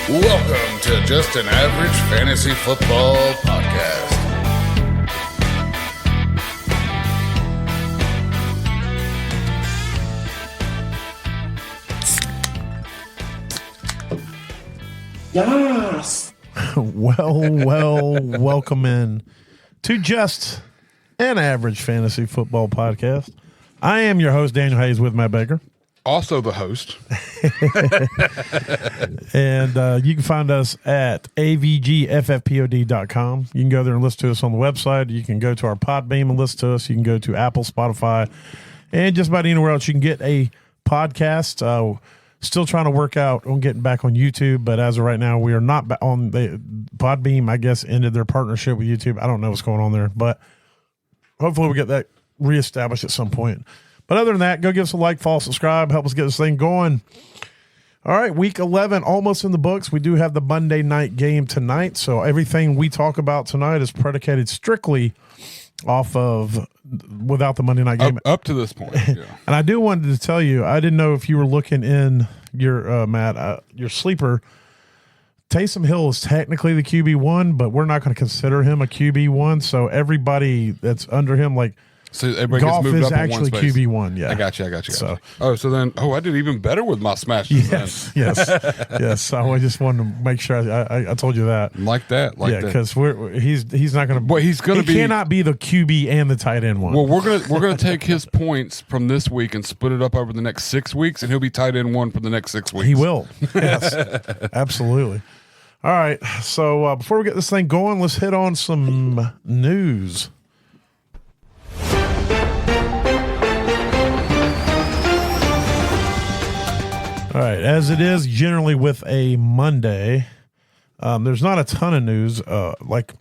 Welcome to Just an Average Fantasy Football Podcast. Yes. Welcome in to Just an Average Fantasy Football Podcast. I am your host, Daniel Hayes, with Matt Baker. Also the host. And you can find us at avgffpod.com. You can go there and listen to us on the website. You can go to our Podbeam and listen to us. You can go to Apple, Spotify, and just about anywhere else you can get a podcast. Still trying to work out on getting back on YouTube, but as of right now, we are not on the Podbeam. I guess ended their partnership with YouTube. I don't know what's going on there, but hopefully we'll get that reestablished at some point. But other than that, go give us a like, follow, subscribe, help us get this thing going. All right, week 11 almost in the books. We do have the Monday night game tonight, so everything we talk about tonight is predicated strictly off of without the Monday night game. Up to this point, yeah. And I do wanted to tell you, I didn't know if you were looking in your, Matt, your sleeper. Taysom Hill is technically the QB1, but we're not going to consider him a QB1, so everybody that's under him, like, so everybody Golf gets moved is up actually in one space. QB1, yeah. I got you. So I did even better with my smashes. yes. So I just wanted to make sure I told you that. Like that. Because he's not going to. Well, he cannot be the QB and the tight end one. Well, we're gonna take his points from this week and split it up over the next 6 weeks, and he'll be tight end one for the next 6 weeks. He will. Yes, absolutely. All right. So before we get this thing going, let's hit on some news. All right, as it is generally with a Monday, there's not a ton of news, like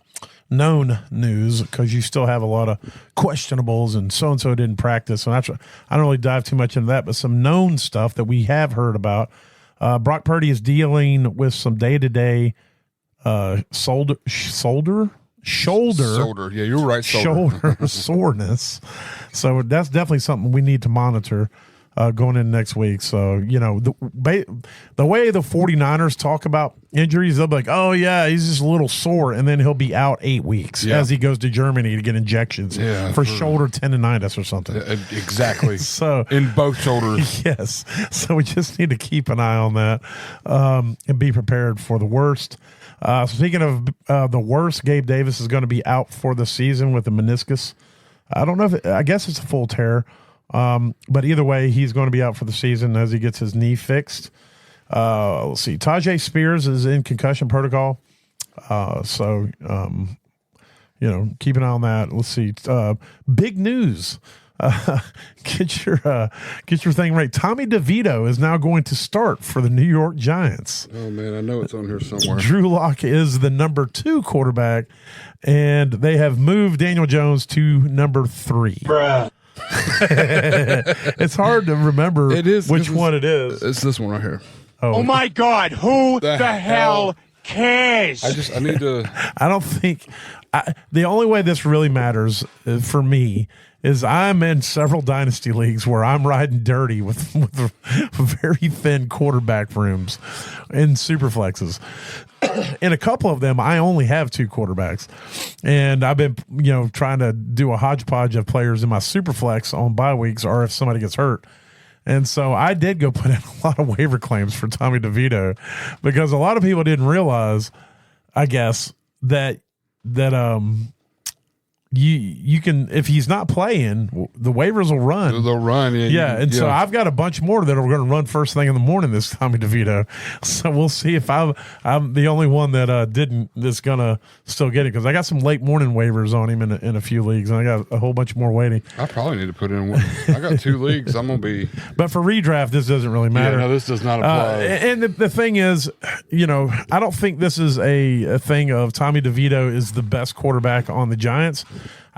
known news, because you still have a lot of questionables and so didn't practice. And I don't really dive too much into that, but some known stuff that we have heard about. Brock Purdy is dealing with some day-to-day shoulder. Yeah, you're right. Shoulder soreness. So that's definitely something we need to monitor going in next week. So, you know, the way the 49ers talk about injuries, they'll be like, oh, yeah, he's just a little sore, and then he'll be out 8 weeks as he goes to Germany to get injections for shoulder tendonitis or something. Exactly. So in both shoulders. Yes. So we just need to keep an eye on that and be prepared for the worst. Speaking of the worst, Gabe Davis is going to be out for the season with a meniscus. I don't know I guess it's a full tear. But either way, he's going to be out for the season as he gets his knee fixed. Let's see. Tajay Spears is in concussion protocol. So, you know, keep an eye on that. Let's see. Big news. Get your thing right. Tommy DeVito is now going to start for the New York Giants. Oh man, I know it's on here somewhere. Drew Lock is the number 2 quarterback, and they have moved Daniel Jones to number 3. Bruh. It's hard to remember which one it is. It's this one right here. Oh my God! Who the hell cares? I need to. I don't think the only way this really matters for me is I'm in several dynasty leagues where I'm riding dirty with very thin quarterback rooms in super flexes. In a couple of them, I only have 2 quarterbacks, and I've been, you know, trying to do a hodgepodge of players in my super flex on bye weeks or if somebody gets hurt. And so I did go put in a lot of waiver claims for Tommy DeVito because a lot of people didn't realize, I guess, that you can, if he's not playing, the waivers will run. They'll run. Yeah. So I've got a bunch more that are going to run first thing in the morning this Tommy DeVito. So we'll see if I'm the only one that that's going to still get it, because I got some late morning waivers on him in a few leagues, and I got a whole bunch more waiting. I probably need to put in one. I got 2 leagues. I'm going to be. But for redraft, this doesn't really matter. Yeah, no, this does not apply. And the thing is, you know, I don't think this is a thing of Tommy DeVito is the best quarterback on the Giants.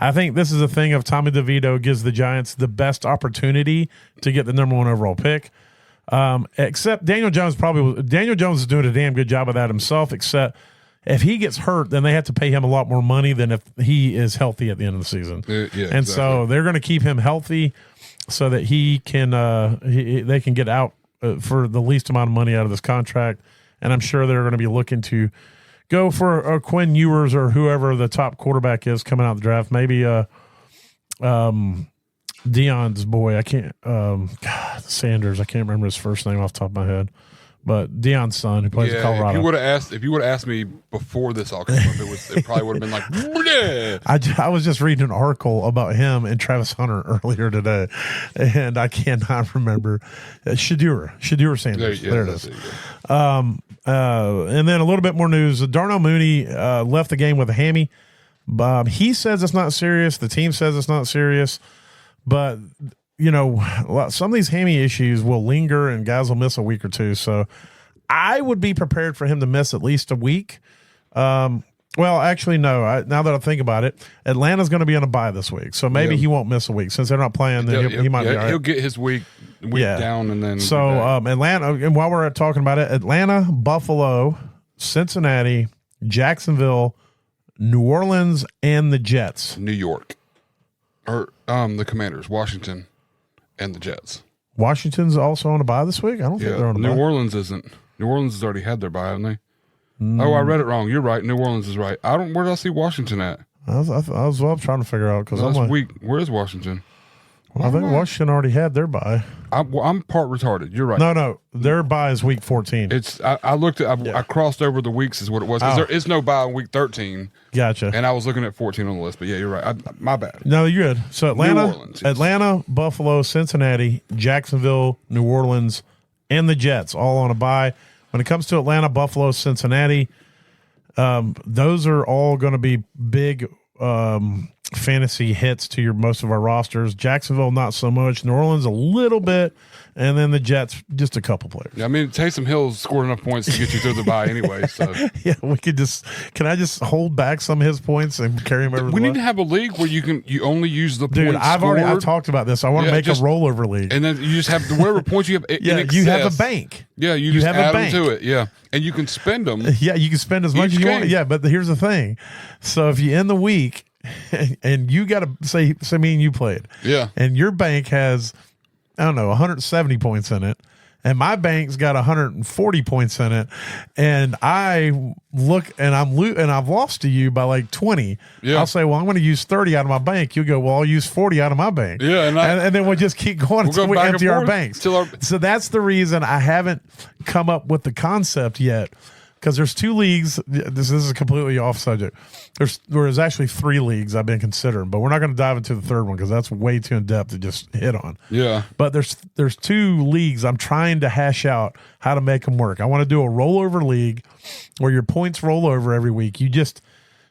I think this is a thing of Tommy DeVito gives the Giants the best opportunity to get the number 1 overall pick. Except Daniel Jones is doing a damn good job of that himself, except if he gets hurt, then they have to pay him a lot more money than if he is healthy at the end of the season. So they're going to keep him healthy so that he can they can get out for the least amount of money out of this contract and I'm sure they're going to be looking to go for Quinn Ewers or whoever the top quarterback is coming out of the draft. Maybe Deion's boy. I can't Sanders. I can't remember his first name off the top of my head. But Deion's son, who plays in Colorado. If you would have asked me before this all came up, it probably would have been like, bleh. I was just reading an article about him and Travis Hunter earlier today, and I cannot remember. Shadur Sanders. There it is. And then a little bit more news. Darnell Mooney left the game with a hammy. He says it's not serious. The team says it's not serious. But some of these hammy issues will linger and guys will miss a week or two. So I would be prepared for him to miss at least a week. Well, actually, no. Now that I think about it, Atlanta's going to be on a bye this week. So maybe he won't miss a week. Since they're not playing, then he might be all right. He'll get his week down and then. So Atlanta, and while we're talking about it, Atlanta, Buffalo, Cincinnati, Jacksonville, New Orleans, and the Jets. New York. Or the Commanders, Washington. And the Jets. Washington's also on a bye this week? I don't think they're on a bye. New Orleans isn't. New Orleans has already had their bye, haven't they? Oh, I read it wrong. You're right. New Orleans is right. Where did I see Washington at? I was trying to figure out because last week. Where is Washington? I think Washington already had their bye. I'm part retarded. You're right. No, their bye is week 14. I looked at. I crossed over the weeks is what it was because there is no bye in week 13. Gotcha. And I was looking at 14 on the list, but yeah, you're right. My bad. No, you're good. So Atlanta, New Orleans, yes. Atlanta, Buffalo, Cincinnati, Jacksonville, New Orleans, and the Jets all on a bye. When it comes to Atlanta, Buffalo, Cincinnati, those are all going to be big fantasy hits to most of our rosters. Jacksonville, not so much. New Orleans, a little bit. And then the Jets, just a couple players. Yeah, I mean, Taysom Hill's scored enough points to get you through the bye anyway. So yeah, can I just hold back some of his points and carry him over? We need to have a league where you only use the points. I've talked about this. I want to make a rollover league, and then you just have whatever points you have. Yeah, you have a bank. Yeah, you just have add them to it. Yeah, and you can spend them. Yeah, you can spend as much as you want. Yeah, but here's the thing. So if you end the week and you got to say me and you played. Yeah, and your bank has 170 points in it. And my bank's got 140 points in it, and I look and I've lost to you by like 20. Yeah. I'll say, well, I'm going to use 30 out of my bank. You go, well, I'll use 40 out of my bank. Yeah, and then we'll just keep going until we empty our banks. So that's the reason I haven't come up with the concept yet. Because there's two leagues. This is completely off subject. There's actually 3 leagues I've been considering, but we're not going to dive into the third one because that's way too in depth to just hit on. Yeah. But there's 2 leagues I'm trying to hash out how to make them work. I want to do a rollover league where your points roll over every week. You just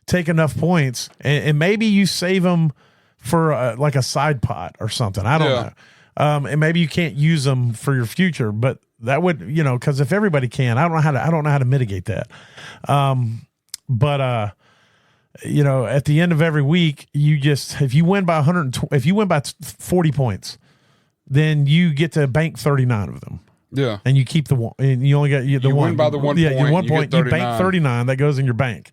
take enough points and maybe you save them for like a side pot or something. I don't know. And maybe you can't use them for your future, but that would, because if everybody can, I don't know how to mitigate that. But at the end of every week, if you win by 40 points, then you get to bank 39 of them. Yeah, and you keep the one, and you only get the one. Win by the 1 point. Yeah, 1 point. You bank 39. That goes in your bank.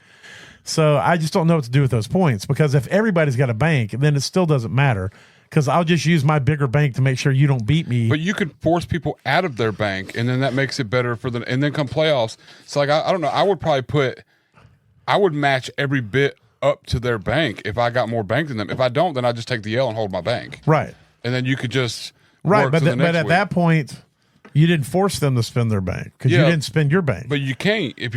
So I just don't know what to do with those points because if everybody's got a bank, then it still doesn't matter. Because I'll just use my bigger bank to make sure you don't beat me. But you could force people out of their bank, and then that makes it better for them. And then come playoffs, it's like I don't know. I would match every bit up to their bank if I got more bank than them. If I don't, then I just take the L and hold my bank. Right. And then you could just but at that point, you didn't force them to spend their bank because you didn't spend your bank. But you can't if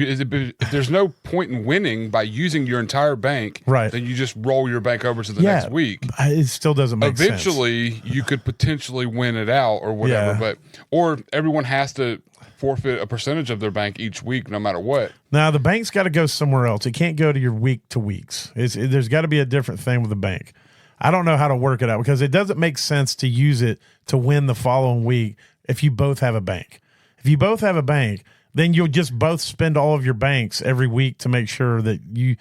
there's no point in winning by using your entire bank. Right. Then you just roll your bank over to the next week. It still doesn't make sense. Eventually, you could potentially win it out or whatever. Yeah. Or everyone has to forfeit a percentage of their bank each week, no matter what. Now the bank's got to go somewhere else. It can't go to your week to weeks. There's got to be a different thing with the bank. I don't know how to work it out because it doesn't make sense to use it to win the following week if you both have a bank. If you both have a bank, then you'll just both spend all of your banks every week to make sure that you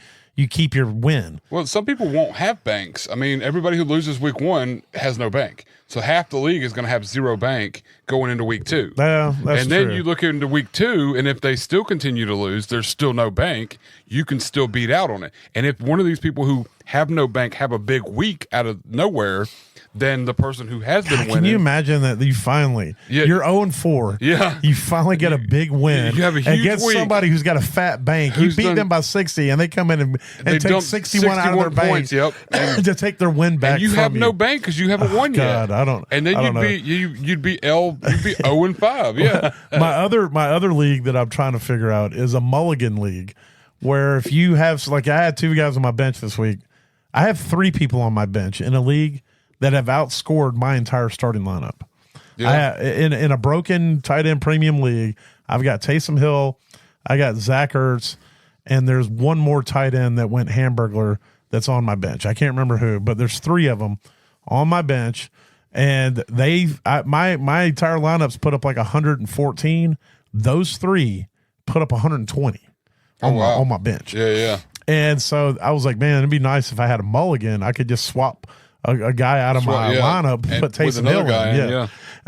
keep your win. Well, some people won't have banks. I mean, everybody who loses week 1 has no bank. So half the league is going to have 0 bank going into week 2. Yeah, that's and then true. you look into week 2, and if they still continue to lose, there's still no bank. You can still beat out on it. And if one of these people who have no bank have a big week out of nowhere than the person who has been winning. Can you imagine that you finally, you're 0-4. Yeah. You finally get a big win. You have a huge against week. somebody who's got a fat bank. You beat them by 60, and they come in and take 61 out of their points, bank to take their win back. And you from have no bank because you haven't won yet. God, I don't. And then you'd be 0-5. Yeah. my other league that I'm trying to figure out is a mulligan league, where if you have, like, I had 2 guys on my bench this week. I have 3 people on my bench in a league that have outscored my entire starting lineup. Yeah. In a broken tight end premium league, I've got Taysom Hill, I got Zach Ertz, and there's one more tight end that went Hamburglar that's on my bench. I can't remember who, but there's 3 of them on my bench, and my entire lineups put up like 114. Those 3 put up 120 on my bench. Yeah. And so I was like, man, it'd be nice if I had a mulligan. I could just swap a guy out of my lineup, put Taysom Hill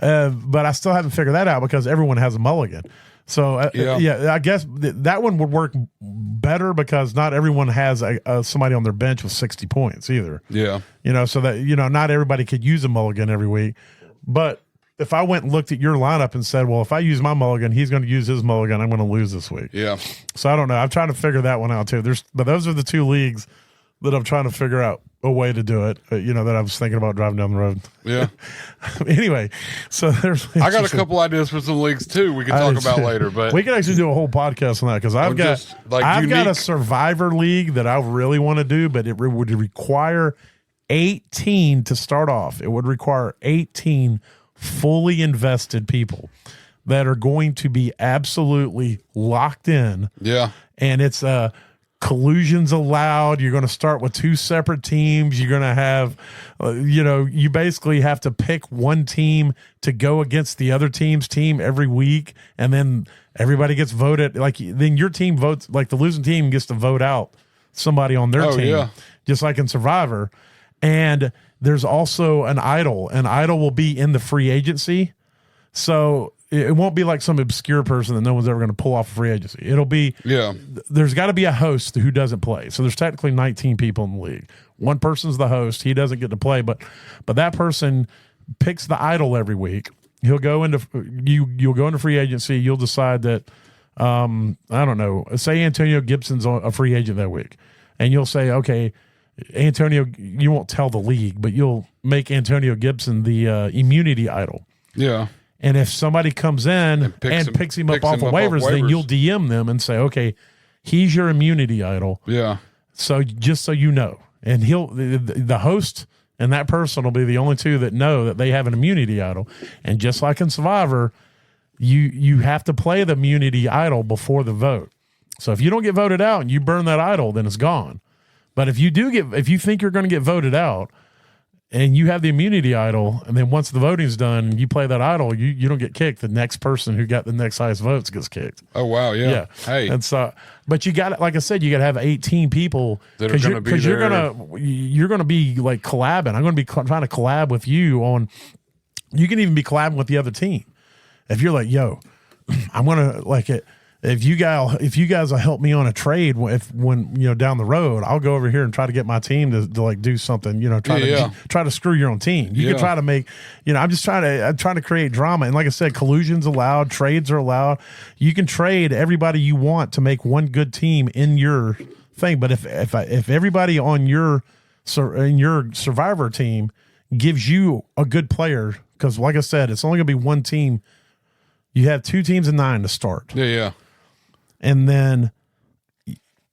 in. But I still haven't figured that out because everyone has a mulligan. So I guess that one would work better because not everyone has somebody on their bench with 60 points either. Yeah, so that not everybody could use a mulligan every week. But if I went and looked at your lineup and said, well, if I use my mulligan, he's going to use his mulligan, I'm going to lose this week. Yeah. So I don't know. I'm trying to figure that one out too. But those are the 2 leagues that I'm trying to figure out a way to do it, that I was thinking about driving down the road. Yeah. Anyway, so I got a couple ideas for some leagues too we can talk about later, but we can actually do a whole podcast on that because I've got a survivor league that I really want to do, but it would require 18 to start off. It would require 18 fully invested people that are going to be absolutely locked in. Yeah. And it's collusions allowed. You're going to start with 2 separate teams. You're going to have, you basically have to pick one team to go against the other team's team every week. And then everybody gets voted. Then your team votes, the losing team gets to vote out somebody on their team, just like in Survivor. And there's also an idol. An idol will be in the free agency. So it won't be like some obscure person that no one's ever going to pull off a free agency. It'll be, there's got to be a host who doesn't play. So there's technically 19 people in the league. One person's the host. He doesn't get to play, but that person picks the idol every week. He'll go into, you'll go into free agency. You'll decide that, I don't know, say Antonio Gibson's a free agent that week. And you'll say, okay, Antonio, you won't tell the league, but you'll make Antonio Gibson the immunity idol. Yeah. And if somebody comes in and picks him up off of waivers, then you'll DM them and say, okay, he's your immunity idol. Yeah. So just so you know. And the host and that person will be the only 2 that know that they have an immunity idol. And just like in Survivor, you have to play the immunity idol before the vote. So if you don't get voted out and you burn that idol, then it's gone. But if you think you're going to get voted out, and you have the immunity idol, and then once the voting's done, you play that idol, you don't get kicked. The next person who got the next highest votes gets kicked. Oh, wow, yeah. Hey. And so, but you got, like I said, you got to have 18 people that are going to be there. You're going to be like collabing. I'm going to be trying to collab with you on, you can even be collabing with the other team. If you're like, yo, I'm going to like it. If you guys will help me on a trade, when down the road, I'll go over here and try to get my team to like do something. Try to screw your own team. You can try to make. I'm trying to create drama. And like I said, collusion's allowed, trades are allowed. You can trade everybody you want to make one good team in your thing. But if everybody on your Survivor team gives you a good player, because like I said, it's only going to be one team. You have 2 teams of 9 to start. Yeah. And then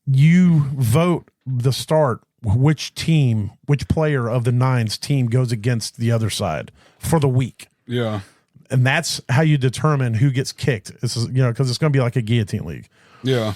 you vote the start which player of the 9's team goes against the other side for the week. Yeah. And that's how you determine who gets kicked. This is, because it's going to be like a guillotine league. Yeah.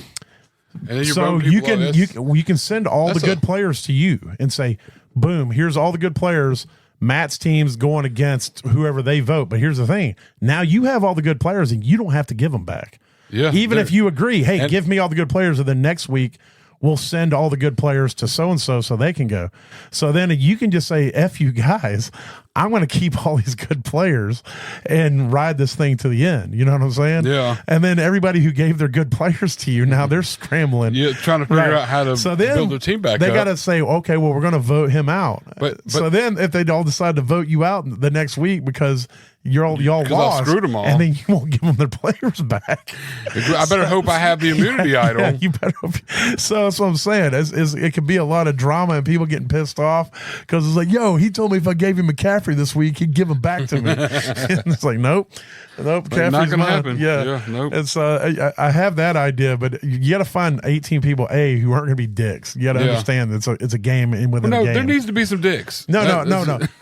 And then so you can send all the good players to you and say, boom, here's all the good players. Matt's team's going against whoever they vote. But here's the thing. Now you have all the good players and you don't have to give them back. Yeah. Even if you agree, hey, give me all the good players, and then next week we'll send all the good players to so-and-so so they can go. So then you can just say, F you guys, I'm going to keep all these good players and ride this thing to the end. You know what I'm saying? Yeah. And then everybody who gave their good players to you, now they're scrambling. Yeah, trying to figure out how to build their team back up. They got to say, okay, well, we're going to vote him out. But so then if they all decide to vote you out the next week because y'all lost, I screwed them all, and then you won't give them their players back. I better hope I have the immunity idol. Yeah, you better hope. So that's what I'm saying. It could be a lot of drama and people getting pissed off because it's like, yo, he told me if I gave him McCaffrey this week, he'd give him back to me. And it's like, nope. McCaffrey's not gonna mine. happen. Yeah, nope. It's I have that idea, but you got to find 18 people who aren't going to be dicks. You got to understand it's a game within a game. There needs to be some dicks. No.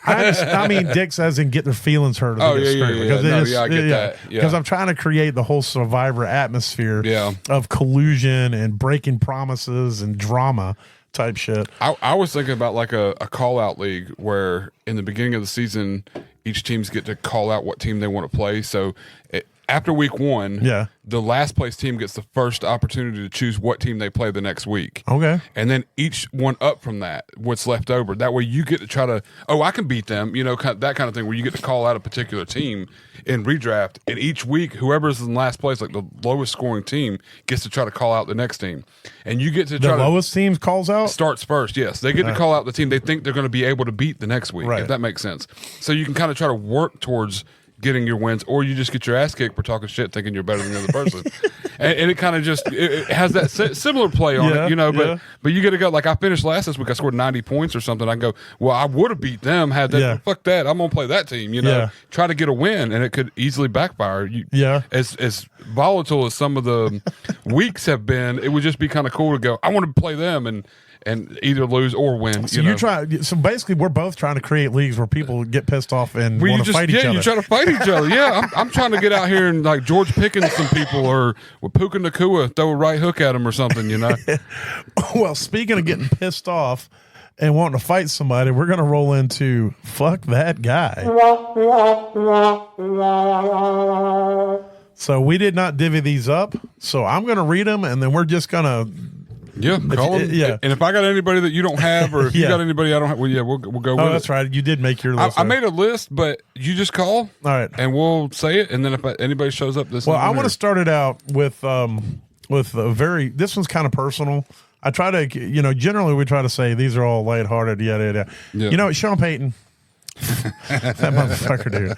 I mean dicks as in get their feelings hurt. Oh yeah. I get that. Yeah. Because I'm trying to create the whole Survivor atmosphere of collusion and breaking promises and drama type shit. I was thinking about like a call out league where in the beginning of the season each teams get to call out what team they want to play. So after week 1, the last place team gets the first opportunity to choose what team they play the next week. Okay. And then each one up from that, what's left over. That way you get to try to, I can beat them, that kind of thing where you get to call out a particular team in redraft. And each week, whoever's in last place, like the lowest scoring team, gets to try to call out the next team. And you get to try the lowest team calls out? Starts first, yes. They get to call out the team they think they're going to be able to beat the next week, if that makes sense. So you can kind of try to work towards getting your wins, or you just get your ass kicked for talking shit thinking you're better than the other person. and it kind of just it has that similar play on it, but you get to go, like I finished last this week, I scored 90 points or something. I can go, well, I would have beat them had that. Fuck that, I'm gonna play that team, try to get a win, and it could easily backfire. As volatile as some of the weeks have been, it would just be kind of cool to go, I want to play them and either lose or win. So basically, we're both trying to create leagues where people get pissed off and want to fight each other. Yeah, you try to fight each other. Yeah, I'm trying to get out here and like George Pickens some people, or with Puka Nacua, throw a right hook at him or something. Well, speaking of getting pissed off and wanting to fight somebody, we're going to roll into fuck that guy. So we did not divvy these up. So I'm going to read them, and then we're just going to. Yeah, call them. Yeah. And if I got anybody that you don't have, or if you got anybody I don't have, we'll go with it. Oh, that's right. You did make your list. I made a list, but you just call. All right. And we'll say it. And then if anybody shows up, I want to start it out with a very, this one's kind of personal. I try to, generally we try to say these are all lighthearted, yada. Sean Payton. That motherfucker, dude.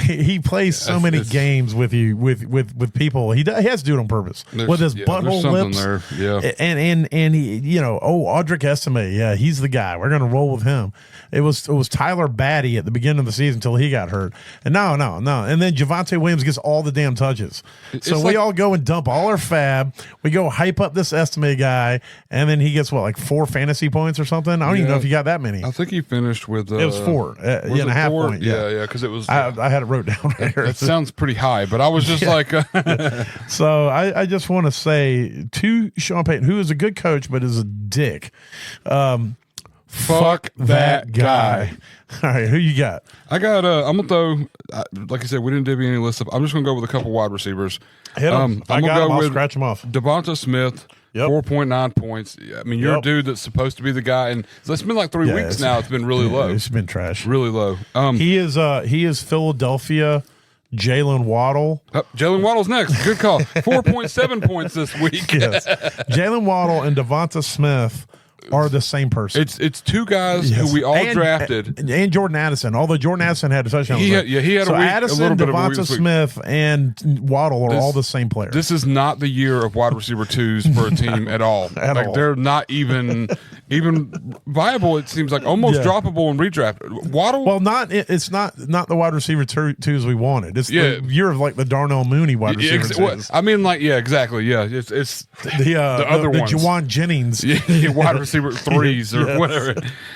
He plays so many games with you, with people. He has to do it on purpose with his butthole lips. There. Yeah, and he, Audric Estime. He's the guy. We're gonna roll with him. It was Tyler Batty at the beginning of the season until he got hurt. And no. And then Javonte Williams gets all the damn touches. So we all go and dump all our fab. We go hype up this Estime guy, and then he gets 4 fantasy points or something. I don't even know if he got that many. I think he finished with it was 4. And a half point. Yeah, because it was. I had it wrote down right here. It sounds pretty high, but I was just like. So I just want to say to Sean Payton, who is a good coach but is a dick. Fuck that guy. All right, who you got? I got. I'm gonna throw. Like I said, we didn't divvy any list up. I'm just gonna go with a couple wide receivers. Hit them. I'm gonna go with scratch them off. Devonta Smith. 4.9 points. I mean, you're a dude that's supposed to be the guy, and it's been like 3 weeks now. It's been really low. It's been trash. Really low. He is Philadelphia Jalen Waddle. Jalen Waddle's next. Good call. 4.7 points this week. Yes. Jalen Waddle and Devonta Smith are the same person. It's two guys who we all drafted, and Jordan Addison. Although Jordan Addison had a touchdown. He had so a week, Addison, a little bit Devonta of a Smith, and Waddle are all the same player. This is not the year of wide receiver twos for a team at all. They're not even viable. It seems like almost droppable in redraft. Waddle. Well, it's not the wide receiver twos we wanted. It's the year of like the Darnell Mooney wide receiver twos. I mean, exactly. Yeah, it's the other ones. The Juwan Jennings. Wide receiver threes or whatever.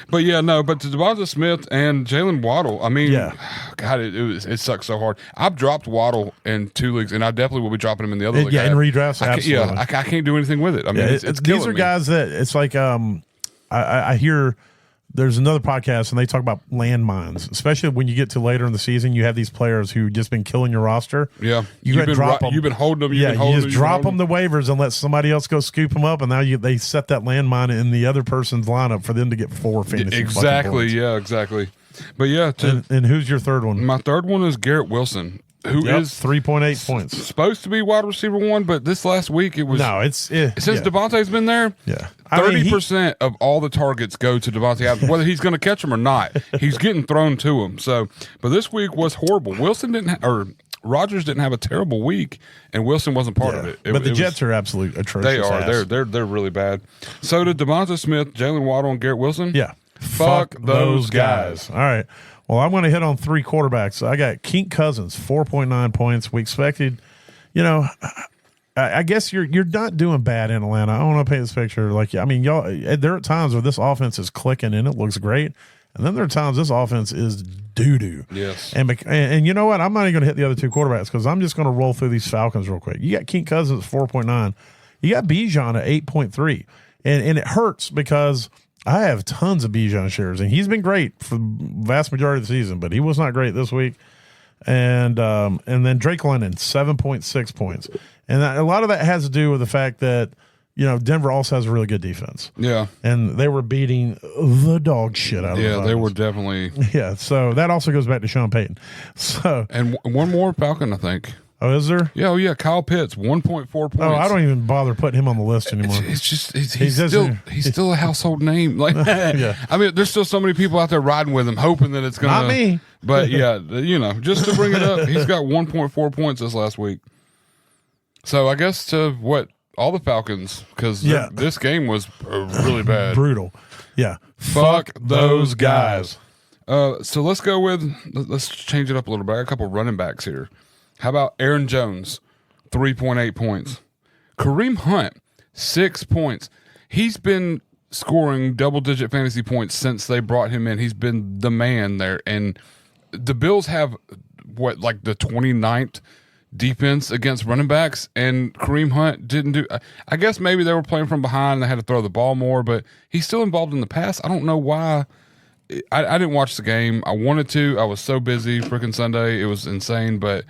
But but to Devonta Smith and Jalen Waddle, I mean, God, it sucks so hard. I've dropped Waddle in 2 leagues, and I definitely will be dropping him in the other league. In redrafts, absolutely. I can't do anything with it. I mean, it's these are guys that it's like I hear there's another podcast and they talk about landmines, especially when you get to later in the season. You have these players who just been killing your roster. Yeah, you've been holding them. You just drop them the waivers and let somebody else go scoop them up, and now they set that landmine in the other person's lineup for them to get 4 fantasy. Exactly. Yeah. Exactly. But yeah. And who's your third one? My third one is Garrett Wilson, who is 3.8 points. Supposed to be wide receiver 1, but this last week it was. No, it's since Devontae's been there. Yeah, 30% of all the targets go to Devontae Adams, whether he's going to catch them or not. He's getting thrown to him. So, but this week was horrible. Wilson or Rodgers didn't have a terrible week, and Wilson wasn't part of it. But the Jets are absolute atrocious. They are. They're really bad. So did Devonta Smith, Jalen Waddle, and Garrett Wilson. Yeah, fuck those guys. All right. Well, I'm going to hit on 3 quarterbacks. I got Kirk Cousins, 4.9 points. We expected, I guess you're not doing bad in Atlanta. I want to paint this picture. Y'all, there are times where this offense is clicking and it looks great. And then there are times this offense is doo-doo. Yes. And you know what? I'm not even going to hit the other 2 quarterbacks because I'm just going to roll through these Falcons real quick. You got Kirk Cousins at 4.9. You got Bijan at 8.3. And it hurts because I have tons of Bijan shares, and he's been great for the vast majority of the season, but he was not great this week. And then Drake London, 7.6 points. And a lot of that has to do with the fact that, Denver also has a really good defense. Yeah. And they were beating the dog shit out of them. Yeah, they were definitely. Yeah, so that also goes back to Sean Payton. So and one more Falcon, I think. Oh, is there? Yeah, Kyle Pitts, 1.4 points. Oh, I don't even bother putting him on the list anymore. It's just he's still a household name. Yeah. I mean, there's still so many people out there riding with him, hoping that it's gonna. Not me. But yeah, just to bring it up, he's got 1.4 points this last week. So I guess to all the Falcons, because this game was really bad, brutal. Yeah, fuck those guys. So let's change it up a little bit. I got a couple running backs here. How about Aaron Jones, 3.8 points. Kareem Hunt, 6 points. He's been scoring double-digit fantasy points since they brought him in. He's been the man there. And the Bills have, the 29th defense against running backs, and Kareem Hunt didn't do – I guess maybe they were playing from behind and they had to throw the ball more, but he's still involved in the pass. I don't know why. I didn't watch the game. I wanted to. I was so busy freaking Sunday. It was insane, but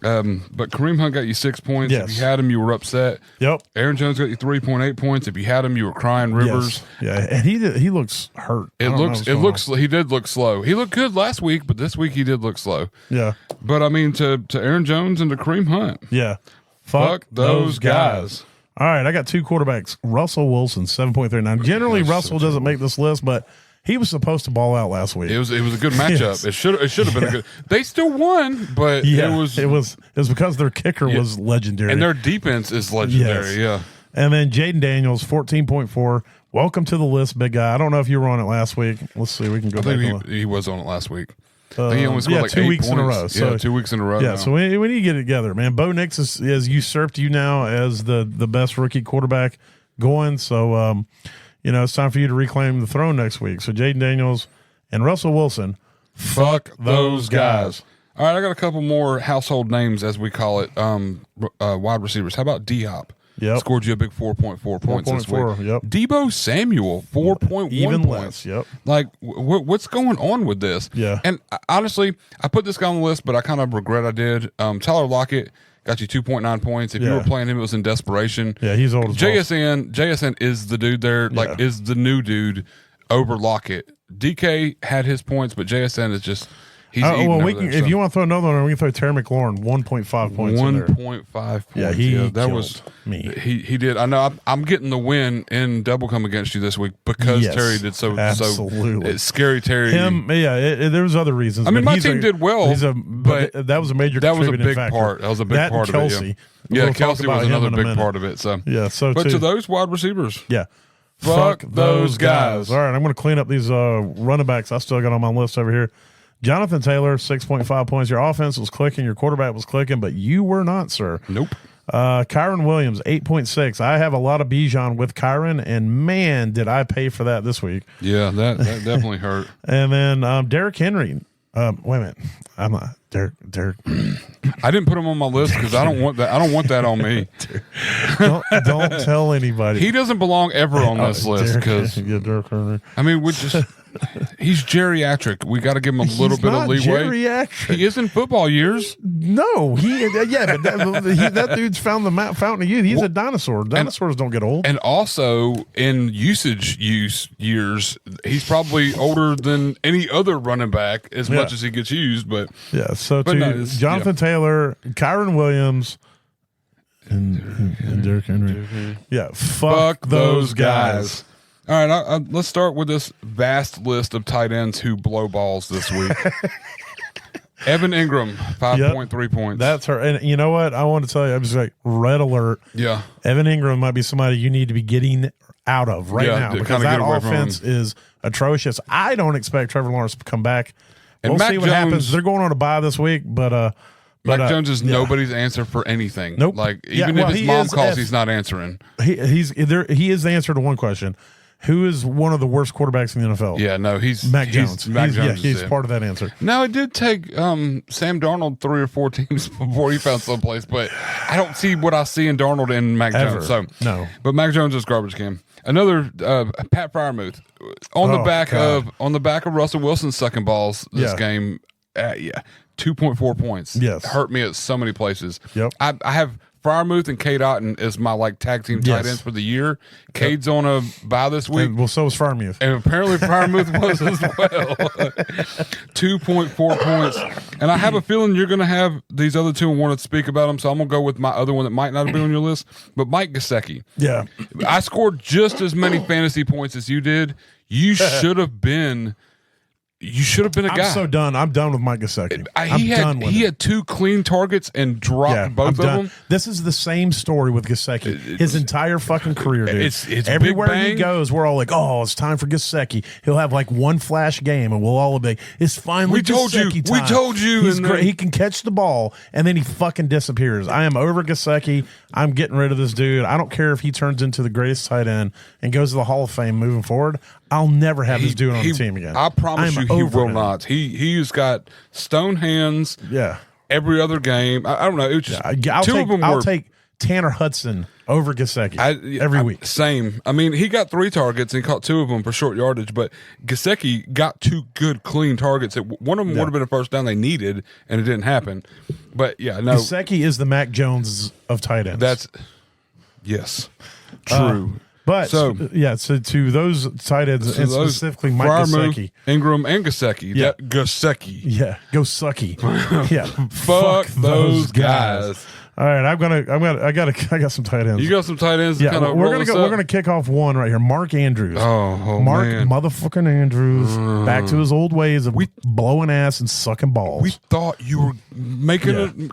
Kareem Hunt got you 6 points. Yes. If you had him, you were upset. Yep. Aaron Jones got you 3.8 points. If you had him, you were crying rivers. Yes. Yeah, and he looks hurt. He did look slow. He looked good last week, but this week he did look slow. Yeah. But I mean, to Aaron Jones and to Kareem Hunt. Yeah. Fuck those guys. All right, I got 2 quarterbacks. Russell Wilson, 7.3. Now, generally Russell doesn't make this list, but he was supposed to ball out last week. It was a good matchup. Yes. It should have been a good. They still won, but it was because their kicker was legendary and their defense is legendary. Yes. Yeah. And then Jaden Daniels, 14.4. Welcome to the list, big guy. I don't know if you were on it last week. Let's see. We can go back. I think he was on it last week. I think he only scored 2 weeks in a row. So, 2 weeks in a row. Yeah. Now. So we need to get it together, man. Bo Nix has usurped you now as the best rookie quarterback going. So. It's time for you to reclaim the throne next week. So Jaden Daniels and Russell Wilson, fuck those guys. All right, I got a couple more household names, as we call it, wide receivers. How about D-Hop? Yep. Scored you a big 4.4 points this week. Yep. Debo Samuel, 4.1 even points. Less, yep. Like, what's going on with this? Yeah. And honestly, I put this guy on the list, but I kind of regret I did. Tyler Lockett got you 2.9 points. If you were playing him, it was in desperation. Yeah, he's old as JSN is the dude there, is the new dude over Lockett. DK had his points, but JSN is just he's eating over there, if you want to throw another one, we can throw Terry McLaurin, 1.5 points. 1.5 points. Yeah, that was me. He did. I know. I'm getting the win in double come against you this week because Terry did so. Absolutely, it's scary. Terry. There was other reasons. I mean, my team did well. But that was a major. That was a big factor. part. That was a big part of Kelsey. it. Yeah, Kelsey was another big part of it. So but to those wide receivers, fuck those guys. All right, I'm going to clean up these running backs I still got on my list over here. Jonathan Taylor, 6.5 points. Your offense was clicking. Your quarterback was clicking, but you were not, sir. Nope. Kyron Williams, 8.6. I have a lot of Bijan with Kyron, and man, did I pay for that this week. Yeah, that definitely hurt. And then Derrick Henry, Wait a minute. I'm not Derek. I didn't put him on my list because I don't want that. I don't want that on me. don't tell anybody. He doesn't belong ever on this list because I mean, we just he's geriatric. We got to give him a little bit of leeway. Geriatric. He is in football years. No, but that dude's found the fountain of youth. He's a dinosaur. Dinosaurs don't get old. And also in usage years, he's probably older than any other running back as much as he gets used. But yeah, so to Jonathan Taylor, Kyron Williams, and Derrick Henry. Yeah, fuck those guys. All right, let's start with this vast list of tight ends who blow balls this week. Evan Ingram, 5.3 points. That's her. And you know what? I want to tell you, I was like, red alert. Yeah. Evan Ingram might be somebody you need to be getting out of now because that offense is atrocious. I don't expect Trevor Lawrence to come back. We'll see what happens. They're going on a bye this week, but Mac Jones is nobody's answer for anything. Nope. Like even if his mom calls, he's not answering. He is the answer to one question. Who is one of the worst quarterbacks in the NFL? Yeah, no, he's Mac Jones. He's part of that answer. Now, it did take Sam Darnold 3 or 4 teams before he found someplace, but I don't see what I see in Darnold and Mac Jones. So no, but Mac Jones is garbage can. Another Pat Freiermuth on the back of Russell Wilson sucking balls this game. 2.4 points. Yes, hurt me at so many places. Yep, I have Freiermuth and Cade Otton is my tag team tight ends for the year. Cade's on a bye this week. Well, so is Freiermuth. And apparently Freiermuth was as well. 2.4 points. And I have a feeling you're going to have these other two and want to speak about them, so I'm going to go with my other one that might not have been on your list, but Mike Gesicki. Yeah. I scored just as many fantasy points as you did. You should have been a guy. I'm so done. I'm done with Mike Gesicki. He had 2 clean targets and dropped both of them. This is the same story with Gesicki. His entire fucking career, dude. It's everywhere he goes, we're all like, "Oh, it's time for Gesicki." He'll have like one flash game, and we'll all be, "It's finally Gesicki time." We told you. He's great. He can catch the ball, and then he fucking disappears. I am over Gesicki. I'm getting rid of this dude. I don't care if he turns into the greatest tight end and goes to the Hall of Fame moving forward. I'll never have this dude on the team again. I promise you, he will not. He's got stone hands. Yeah. Every other game, I don't know. It was just I'll take Tanner Hudson over Gesicki every week. Same. I mean, he got 3 targets and caught 2 of them for short yardage, but Gesicki got 2 good, clean targets. One of them would have been a first down they needed, and it didn't happen. But yeah, no. Gesicki is the Mac Jones of tight ends. Yes, true. But so to those tight ends, and specifically Mike Gesicki, Ingram, and Gesicki. Yeah, Gesicki. Yeah, go sucky. Yeah, fuck those guys. All right, I got some tight ends. You got some tight ends. Yeah, we're gonna kick off one right here. Mark Andrews. Mark motherfucking Andrews. Back to his old ways of blowing ass and sucking balls. We thought you were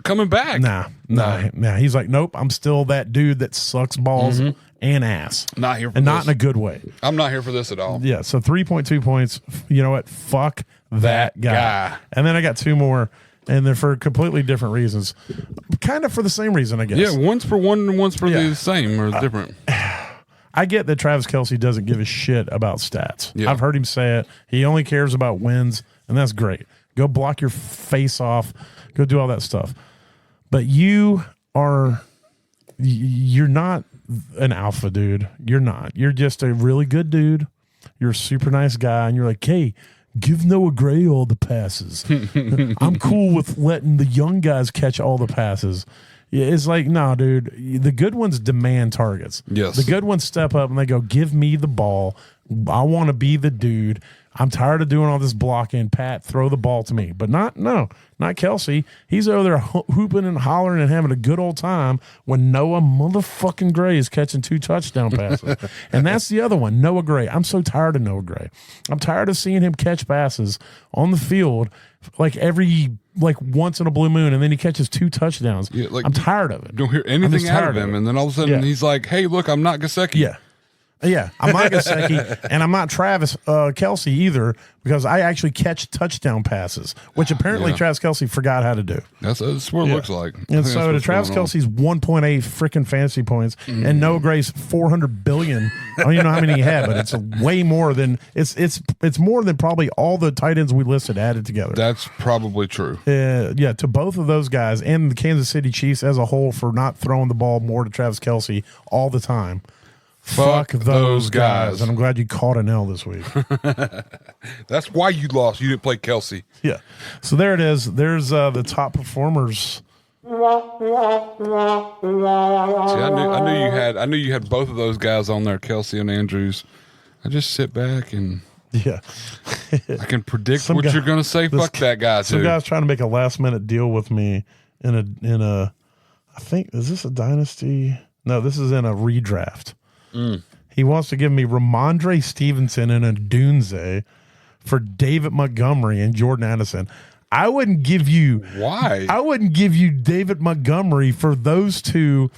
coming back. Nah. He's like, nope. I'm still that dude that sucks balls and ass. Not here, not in a good way. I'm not here for this at all. Yeah. So 3.2 points. You know what? Fuck that guy. And then I got 2 more. And they're for completely different reasons. Kind of for the same reason, I guess. Yeah, one's for one and one's for the same or different. I get that Travis Kelce doesn't give a shit about stats. Yeah. I've heard him say it. He only cares about wins, and that's great. Go block your face off. Go do all that stuff. But you're not an alpha dude. You're not. You're just a really good dude. You're a super nice guy, and you're like, hey, give Noah Gray all the passes. I'm cool with letting the young guys catch all the passes. Yeah, it's like, no, dude. The good ones demand targets. Yes. The good ones step up and they go, give me the ball. I want to be the dude. I'm tired of doing all this blocking. Pat, throw the ball to me. But not Kelce. He's over there hooping and hollering and having a good old time when Noah motherfucking Gray is catching 2 touchdown passes. And that's the other one, Noah Gray. I'm so tired of Noah Gray. I'm tired of seeing him catch passes on the field like once in a blue moon, and then he catches 2 touchdowns. Yeah, I'm tired of it. Don't hear anything out of him. And then all of a sudden he's like, hey, look, I'm not Gesicki. Yeah. Yeah, I'm not Gesicki, and I'm not Travis Kelsey either, because I actually catch touchdown passes, which apparently Travis Kelsey forgot how to do. That's what it looks like. And so to Travis Kelsey's 1.8 freaking fantasy points and Noah Gray's 400 billion. I don't even know how many he had, but it's way more than it's more than probably all the tight ends we listed added together. That's probably true. Yeah, to both of those guys and the Kansas City Chiefs as a whole for not throwing the ball more to Travis Kelsey all the time. Fuck those guys. And I'm glad you caught an L this week. That's why you lost. You didn't play Kelsey. Yeah. So there it is. There's the top performers. See, I knew you had both of those guys on there, Kelsey and Andrews. I just sit back and I can predict what you're going to say. Fuck that guy, Some too. guy's trying to make a last minute deal with me in a I think, is this a dynasty? No, this is in a redraft. He wants to give me Ramondre Stevenson and a Dunze for David Montgomery and Jordan Addison. I wouldn't give you Why? I wouldn't give you David Montgomery for those two.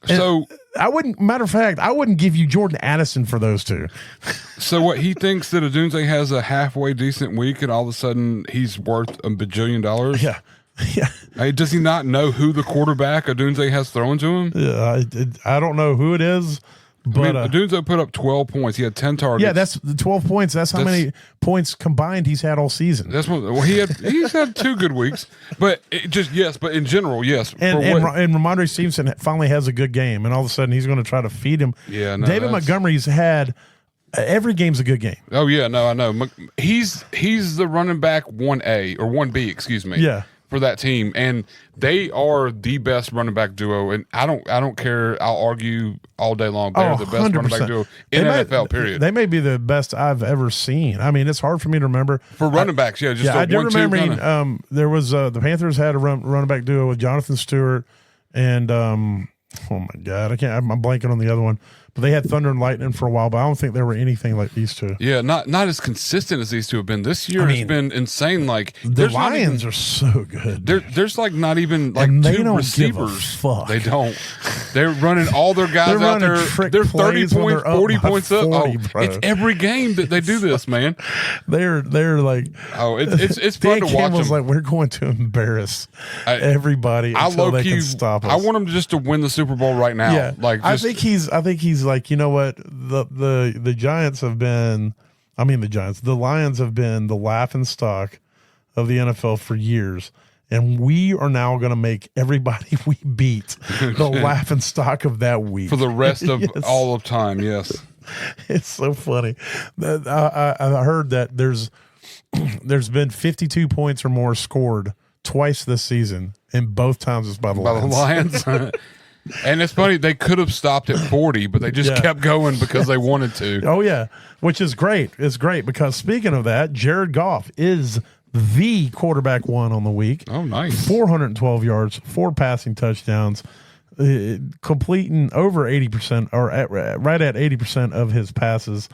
So I wouldn't. Matter of fact, I wouldn't give you Jordan Addison for those two. So what, he thinks that Adunze has a halfway decent week, and all of a sudden he's worth $1 bajillion? Yeah. Yeah. Hey, does he not know who the quarterback Adunze has thrown to him? I don't know who it is. But Adunze put up 12 points. He had 10 targets. Yeah, that's the 12 points. That's how many points combined he's had all season. That's what. Well, he's had 2 good weeks, but but in general, yes. And Ramondre Stevenson finally has a good game, and all of a sudden he's going to try to feed him. Yeah, no, David Montgomery's had every game's a good game. Oh yeah, no, I know. He's the running back 1A or 1B, excuse me. Yeah. For that team, and they are the best running back duo, and I don't care. I'll argue all day long. They're the best 100%. running back duo in NFL. Period. They may be the best I've ever seen. I mean, it's hard for me to remember For running backs. Yeah, just I do remember. kinda. There was the Panthers had a running back duo with Jonathan Stewart and oh my god, I'm blanking on the other one. But they had Thunder and Lightning for a while, but I don't think they were anything like these two. Yeah, not as consistent as these two have been. This year has been insane. Like the Lions are so good. There's like not even like and they 2 don't receivers. Give a fuck. They don't. They're running all their guys out there. They're 30 points, 40 points up. 40, oh, it's every game that they do this, man. They're like, it's fun to watch them. Like, we're going to embarrass everybody until they can stop us. I want them just to win the Super Bowl right now. Yeah, like I think he's like, you know what, the Giants have been, the Lions have been the laughing stock of the NFL for years, and we are now going to make everybody we beat the laughing stock of that week for the rest of all of time. Yes, it's so funny. I heard that there's been 52 points or more scored twice this season, and both times it's by the Lions. And it's funny, they could have stopped at 40, but they just kept going because they wanted to. Oh, yeah, which is great. It's great because, speaking of that, Jared Goff is the quarterback 1 on the week. Oh, nice. 412 yards, 4 passing touchdowns, completing over 80% or right at 80% of his passes.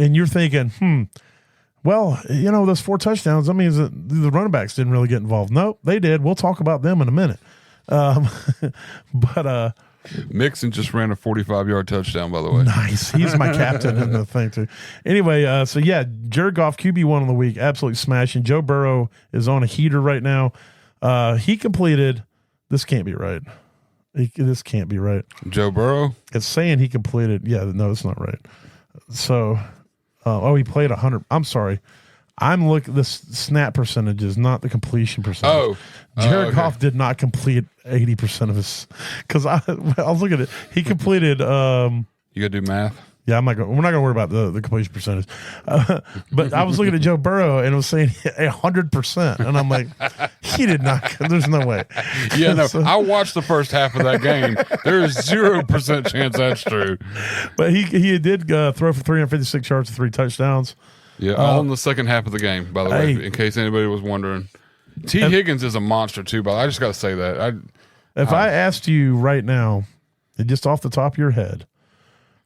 And you're thinking, well, those 4 touchdowns, that means that the running backs didn't really get involved. Nope, they did. We'll talk about them in a minute. But Mixon just ran a 45-yard touchdown, by the way. Nice. He's my captain in the thing too. Anyway, Jared Goff, QB1 on the week, absolutely smashing. Joe Burrow is on a heater right now. He completed. This can't be right. This can't be right. Joe Burrow. It's saying he completed. Yeah, no, it's not right. So, he played 100. I'm sorry. I'm looking. The snap percentages, not the completion percentage. Jared Goff did not complete 80% of his. Because I was looking at it. He completed. You got to do math. Yeah, we're not going to worry about the completion percentage. But I was looking at Joe Burrow and it was saying 100%, and I'm like, he did not. There's no way. Yeah, no. I watched the first half of that game. There is 0% chance that's true. But he did throw for 356 yards and 3 touchdowns. Yeah, all in the second half of the game, by the way, in case anybody was wondering. T. Higgins is a monster, too, but I just got to say that. If I asked you right now, just off the top of your head,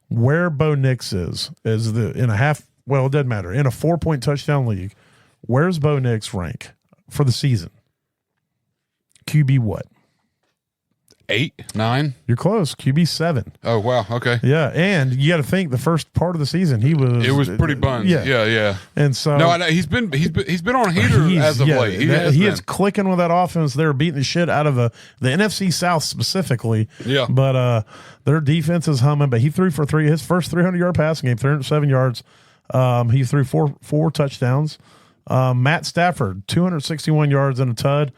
where Bo Nix is in a half, well, it doesn't matter, in a 4-point touchdown league, where's Bo Nix rank for the season? QB what? 8, 9. You're close. QB 7. Oh wow. Okay. Yeah, and you got to think the first part of the season it was pretty buns. Yeah. And so no, I know he's been on a heater as of late. He is clicking with that offense. They're beating the shit out of the NFC South specifically. Yeah, but their defense is humming. But he threw for his first 300-yard passing game, 307 yards. He threw four touchdowns. Matt Stafford, 261 yards and a tud.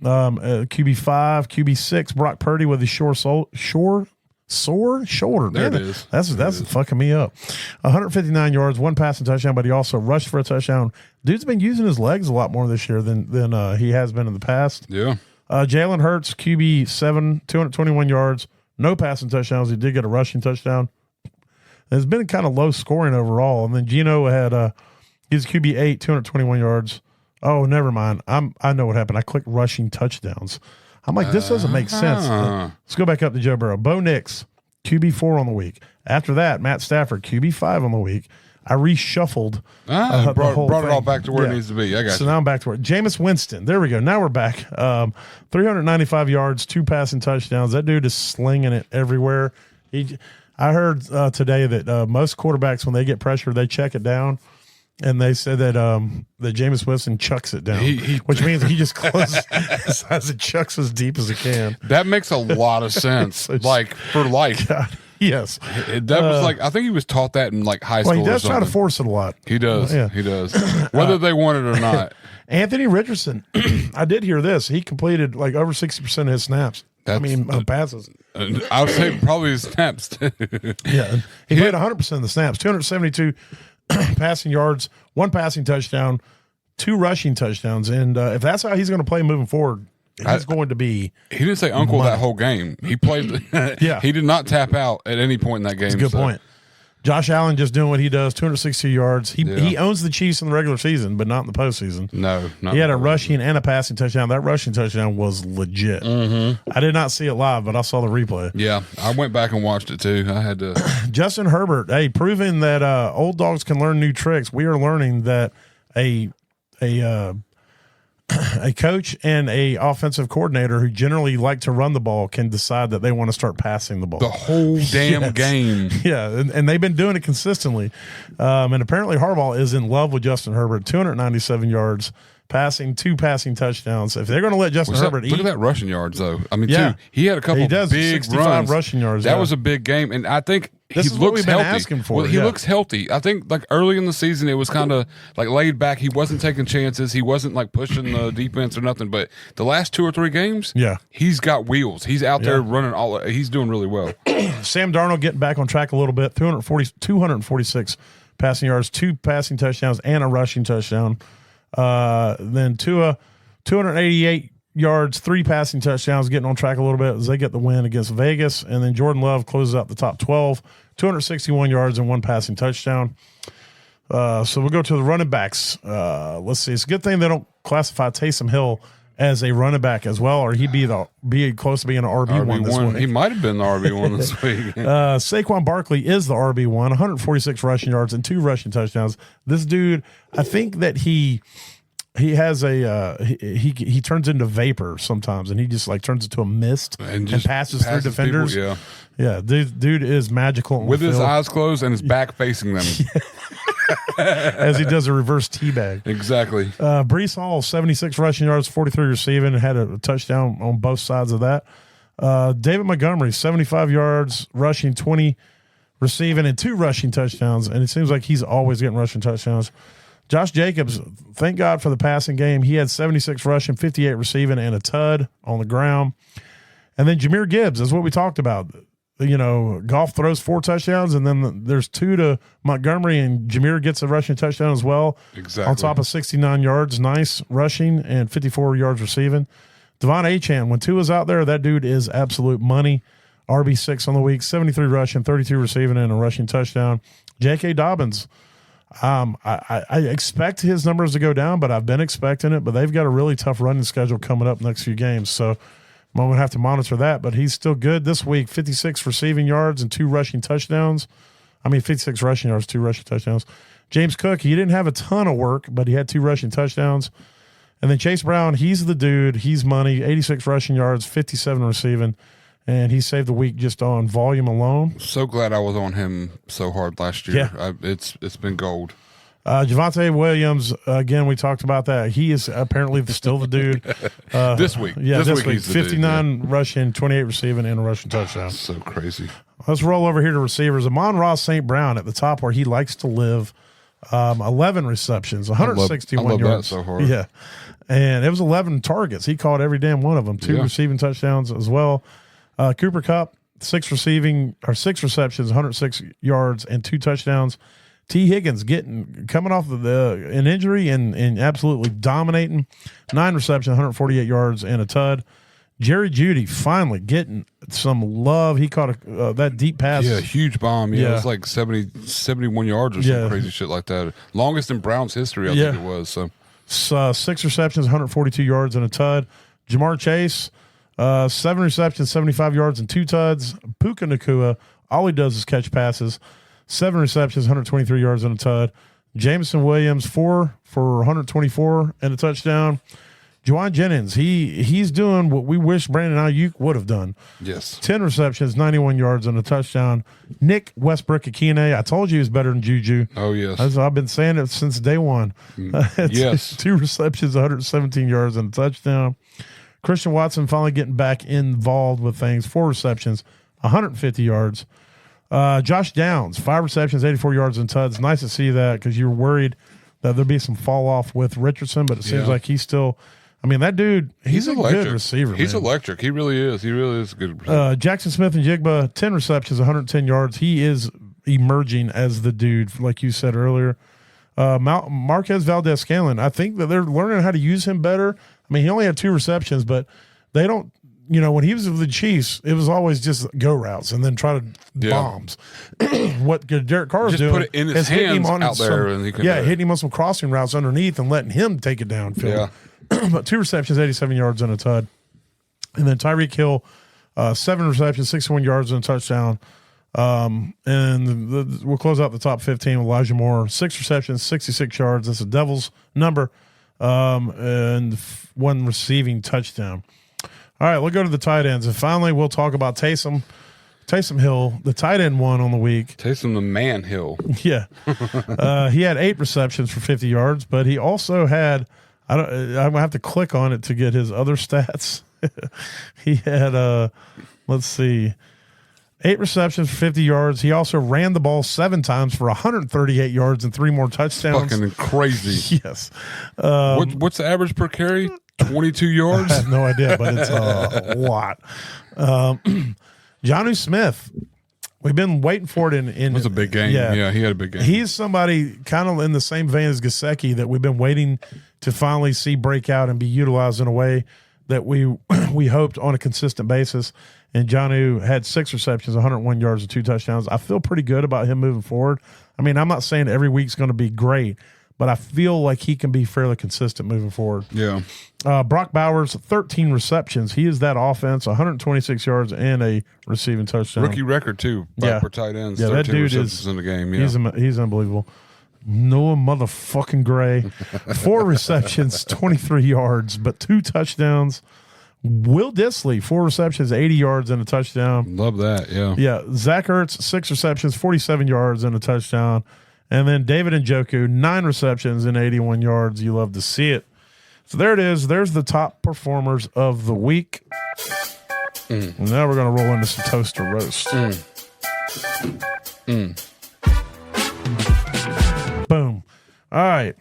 QB 5, QB 6. Brock Purdy with his sore shoulder. There Man, it is. That's fucking me up. 159 yards, 1 passing touchdown, but he also rushed for a touchdown. Dude's been using his legs a lot more this year than he has been in the past. Yeah. Jalen Hurts, QB 7, 221 yards, no passing touchdowns. He did get a rushing touchdown. It's been kind of low scoring overall. And then Geno had he's QB 8, 221 yards. Oh, never mind. I know what happened. I clicked rushing touchdowns. I'm like, this doesn't make sense. Let's go back up to Joe Burrow. Bo Nix, QB 4 on the week. After that, Matt Stafford, QB 5 on the week. I reshuffled. Brought it all back to where it needs to be. I got So now I'm back to where Jameis Winston. There we go. Now we're back. 395 yards, 2 passing touchdowns. That dude is slinging it everywhere. I heard today that most quarterbacks, when they get pressure, they check it down. And they said that Jameis Winston chucks it down, which means he just closes his eyes and chucks as deep as he can. That makes a lot of sense. Like for life. God, yes. That was like, I think he was taught that in like high school. Well, he does or try to force it a lot. He does. Yeah. He does. Whether they want it or not. Anthony Richardson, I did hear this. He completed like over 60% of his snaps. Passes. I would say probably his snaps too. Yeah. He played 100% of the snaps, 272 passing yards, 1 passing touchdown, 2 rushing touchdowns. And if that's how he's going to play moving forward, he's going to be. He didn't say uncle that whole game. He played. Yeah. He did not tap out at any point in that game. That's a good point. Josh Allen just doing what he does, 260 yards. He owns the Chiefs in the regular season, but not in the postseason. No. He had a rushing and a passing touchdown. That rushing touchdown was legit. Mm-hmm. I did not see it live, but I saw the replay. Yeah, I went back and watched it too. I had to. Justin Herbert, proving that old dogs can learn new tricks. We are learning that a coach and a offensive coordinator who generally like to run the ball can decide that they want to start passing the ball. The whole damn game. Yeah, and they've been doing it consistently. And apparently Harbaugh is in love with Justin Herbert. 297 yards, passing, 2 passing touchdowns. If they're going to let Justin Herbert look at that rushing yards, though. I mean, he had a couple big 65 runs. rushing yards. That was a big game, and I think this is looks what we've been healthy. asking for. Well, he looks healthy. I think like early in the season, it was kind of like laid back. He wasn't taking chances. He wasn't like pushing the defense or nothing. But the last 2 or 3 games, he's got wheels. He's out there running all. He's doing really well. Sam Darnold getting back on track a little bit. 246 passing yards, 2 passing touchdowns, and a rushing touchdown. Then Tua, 288 yards, 3 passing touchdowns, getting on track a little bit as they get the win against Vegas. And then Jordan Love closes out the top 12, 261 yards and 1 passing touchdown. So we'll go to the running backs. Let's see. It's a good thing they don't classify Taysom Hill as a running back as well, or he'd be close to being an RB1 this week. He might have been the RB1 this week. Saquon Barkley is the RB1, 146 rushing yards and 2 rushing touchdowns. This dude, I think that he has he turns into vapor sometimes, and he just like turns into a mist and passes through defenders. People, yeah, dude is magical with his eyes closed and his back facing them. As he does a reverse teabag. Exactly. Breece Hall, 76 rushing yards, 43 receiving, had a touchdown on both sides of that. David Montgomery, 75 yards, rushing, 20 receiving, and 2 rushing touchdowns. And it seems like he's always getting rushing touchdowns. Josh Jacobs, thank God for the passing game. He had 76 rushing, 58 receiving, and a tud on the ground. And then Jahmyr Gibbs is what we talked about. You know, Goff throws 4 touchdowns, and then there's 2 to Montgomery, and Jahmyr gets a rushing touchdown as well. Exactly. On top of 69 yards, nice rushing, and 54 yards receiving. Devon Achane, when Tua's out there, that dude is absolute money. RB6 on the week, 73 rushing, 32 receiving, and a rushing touchdown. J.K. Dobbins, I expect his numbers to go down, but I've been expecting it. But they've got a really tough running schedule coming up next few games, so I'm going to have to monitor that. But he's still good this week. 56 receiving yards and 2 rushing touchdowns. 56 rushing yards, 2 rushing touchdowns. James Cook, he didn't have a ton of work, but he had 2 rushing touchdowns. And then Chase Brown, he's the dude. He's money. 86 rushing yards, 57 receiving, and he saved the week just on volume alone. So glad I was on him so hard last year. Yeah. It's been gold. Javonte Williams, again, we talked about that. He is apparently still the dude. This week. Yeah, this week. he's the dude, 59 rushing, 28 receiving, and a rushing touchdown. So crazy. Let's roll over here to receivers. Amon-Ra St. Brown at the top where he likes to live. 11 receptions, 161 I love yards. that so hard. Yeah. And it was 11 targets. He caught every damn one of them. 2 receiving touchdowns as well. Cooper Kupp, 6 receptions, 106 yards, and 2 touchdowns. T. Higgins coming off of an injury and absolutely dominating. 9 receptions, 148 yards, and a tud. Jerry Jeudy finally getting some love. He caught that deep pass. Yeah, huge bomb. Yeah, Yeah. it was like 71 yards or some crazy shit like that. Longest in Browns history, I think it was. So 6 receptions, 142 yards, and a tud. Jamar Chase, 7 receptions, 75 yards, and 2 tuds. Puka Nacua, all he does is catch passes. 7 receptions, 123 yards, and a tud. Jameson Williams, 4 for 124 and a touchdown. Juwan Jennings, he's doing what we wish Brandon Ayuk would have done. yes. 10 receptions, 91 yards, and a touchdown. Nick Westbrook-Akine, I told you he was better than Juju. Oh, yes. I've been saying it since day one. Yes. 2 receptions, 117 yards, and a touchdown. Christian Watson finally getting back involved with things. 4 receptions, 150 yards. Josh Downs, 5 receptions, 84 yards, and tuds. Nice to see that because you were worried that there'd be some fall off with Richardson, but it seems like he's still. I mean, that dude, he's a electric. good receiver. He's man. electric. He really is. He really is a good receiver. Jackson Smith and Jigba, 10 receptions, 110 yards. He is emerging as the dude, like you said earlier. Marquez Valdez-Scanlon, I think that they're learning how to use him better. I mean, he only had 2 receptions, but they don't, when he was with the Chiefs, it was always just go routes and then try to bombs. What Derek Carr is Just doing put it in his is hitting him hands on out some, there and he can hitting him on some crossing routes underneath and letting him take it downfield. But 2 receptions, 87 yards, and a tud. And then Tyreek Hill, 7 receptions, 61 yards, and a touchdown. And we'll close out the top 15 with Elijah Moore, 6 receptions, 66 yards. That's a Devil's number, and 1 receiving touchdown. All right, we'll go to the tight ends. And finally, we'll talk about Taysom Hill, the tight end one on the week. Taysom the Man Hill. Yeah. He had 8 receptions for 50 yards, but he also had – I'm going to have to click on it to get his other stats. He had, let's see, 8 receptions for 50 yards. He also ran the ball 7 times for 138 yards and 3 more touchdowns. Fucking crazy. Yes. What's the average per carry? 22 yards? I have no idea, but it's a lot. Jonnu Smith. We've been waiting for it It was a big game. Yeah, he had a big game. He's somebody kind of in the same vein as Gesicki that we've been waiting to finally see break out and be utilized in a way that we hoped on a consistent basis. And Jonnu had 6 receptions, 101 yards, and 2 touchdowns. I feel pretty good about him moving forward. I mean, I'm not saying every week's going to be great, but I feel like he can be fairly consistent moving forward. Yeah. Brock Bowers, 13 receptions. He is that offense, 126 yards and a receiving touchdown. Rookie record, too, for tight ends. Yeah, that 13 dude receptions is in the game. Yeah. He's unbelievable. Noah motherfucking Gray, 4 receptions, 23 yards, but 2 touchdowns. Will Disley, 4 receptions, 80 yards and a touchdown. Love that, yeah. Yeah, Zach Ertz, 6 receptions, 47 yards and a touchdown. And then David Njoku, 9 receptions and 81 yards. You love to see it. So there it is. There's the top performers of the week. And now we're going to roll into some toast or roast. Boom. All right.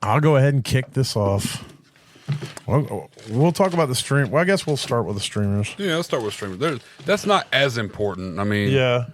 I'll go ahead and kick this off. We'll talk about the stream. Well, I guess we'll start with the streamers. Yeah, let's start with streamers. That's not as important. I mean, Yeah.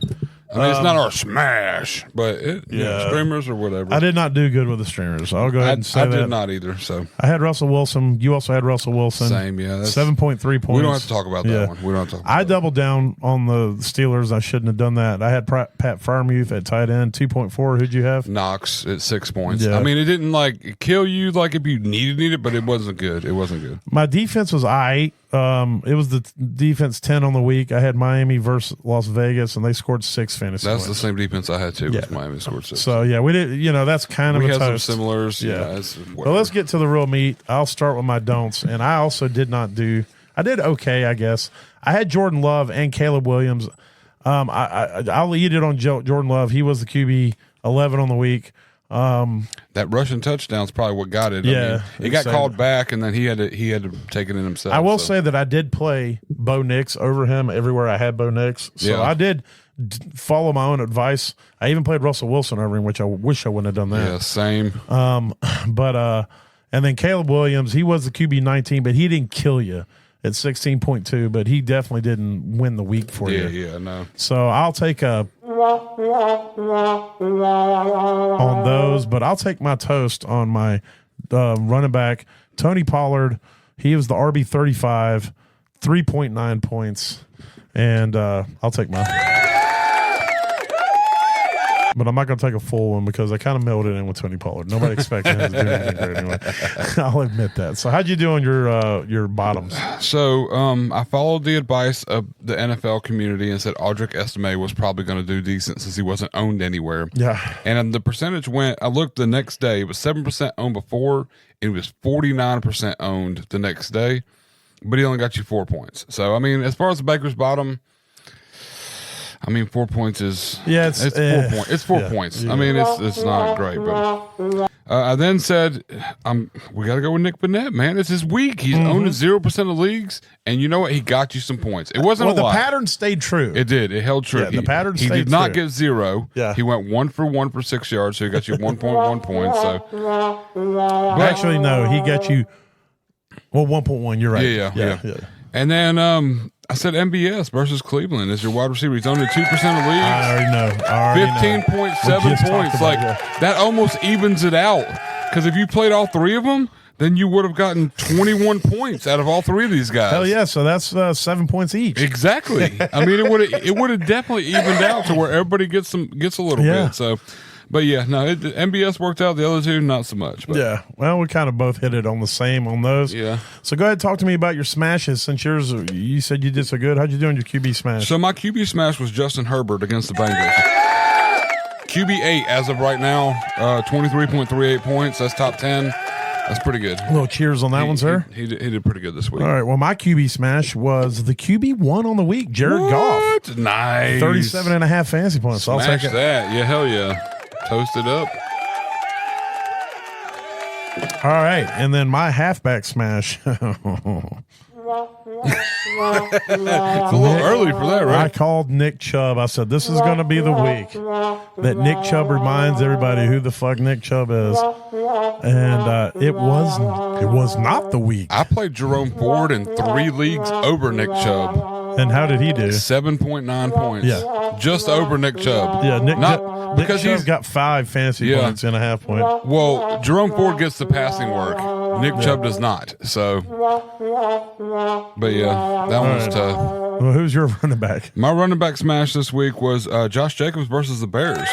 it's not our smash, but streamers or whatever. I did not do good with the streamers. I'll go ahead and say I that. did not either. So I had Russell Wilson. You also had Russell Wilson. same, yeah. 7.3 points. We don't have to talk about that one. We don't have to talk about I doubled down on the Steelers. I shouldn't have done that. I had Pat Freiermuth at tight end, 2.4. Who'd you have? Knox at 6 points. Yeah. I mean, it didn't like kill you like if you needed it, but it wasn't good. It wasn't good. My defense was I. It was the defense 10 on the week. I had Miami versus Las Vegas, and they scored 6 fantasy That's points. the same defense I had too. Yeah. Was Miami scored 6. So yeah, we did. That's kind of we a had some toast. similars. Yeah. It's Well, let's get to the real meat. I'll start with my don'ts, and I also did not do. I did okay, I guess. I had Jordan Love and Caleb Williams. I'll eat it on Jordan Love. He was the QB 11 on the week. That rushing touchdown's probably what got it. Yeah, it got called back, and then he had to take it in himself. I will say that I did play Bo Nix over him everywhere I had Bo Nix. So I did follow my own advice. I even played Russell Wilson over him, which I wish I wouldn't have done that. Yeah, same. And then Caleb Williams, he was the QB 19, but he didn't kill you at 16.2, but he definitely didn't win the week for you. Yeah, no. So I'll take on those, but I'll take my toast on my running back, Tony Pollard. He was the RB 35, 3.9 points, and I'll take mine. But I'm not going to take a full one because I kind of mailed it in with Tony Pollard. Nobody expected him to do anything great anyway. I'll admit that. So how'd you do on your bottoms? So I followed the advice of the NFL community and said Audric Estime was probably going to do decent since he wasn't owned anywhere. Yeah. And the percentage went, I looked the next day, it was 7% owned before, and it was 49% owned the next day, but he only got you 4 points. So, I mean, as far as the Baker's bottom, 4 points is it's 4 points. It's 4 points. Yeah. I mean, it's not great, but I then said, we got to go with Nick Burnett, man. It's his week. He's owned in 0% of leagues, and you know what? He got you some points. It wasn't a lot. The pattern stayed true. It did. It held true. Yeah, the pattern stayed true. He did not true. get 0. Yeah. He went 1 for 1 for 6 yards, so he got you 1.1 points. So actually, no, he got you 1.1. You're right. Yeah. And then I said MBS versus Cleveland is your wide receiver. He's owned in 2% of leagues. I already know. 15.7 points. Like that almost evens it out. Because if you played all 3 of them, then you would have gotten 21 points out of all 3 of these guys. Hell yeah! So that's 7 points each. Exactly. I mean, it would have definitely evened out to where everybody gets a little bit. So. But yeah, no, MBS worked out. The other 2, not so much. But. Yeah, well, we kind of both hit it on the same on those. Yeah. So go ahead and talk to me about your smashes. Since yours, you said you did so good. How'd you do on your QB smash? So my QB smash was Justin Herbert against the Bengals. QB 8 as of right now, 23.38 points. That's top 10. That's pretty good. A little cheers on that one, sir. He did pretty good this week. All right. Well, my QB smash was the QB 1 on the week, Jared Goff. Nice. 37.5 fantasy points. Smash I'll take it. that. Yeah, hell yeah. Toast it up. All right. And then my halfback smash. It's a little early for that, right? I called Nick Chubb. I said, this is going to be the week that Nick Chubb reminds everybody who the fuck Nick Chubb is. And it was not the week. I played Jerome Ford in 3 leagues over Nick Chubb. And how did he do? 7.9 points. Yeah. Just over Nick Chubb. Yeah, Nick because Chubb got 5 fantasy points and a half point. Well, Jerome Ford gets the passing work. Nick Chubb does not. So, but yeah, that one was tough. Well, who's your running back? My running back smash this week was Josh Jacobs versus the Bears.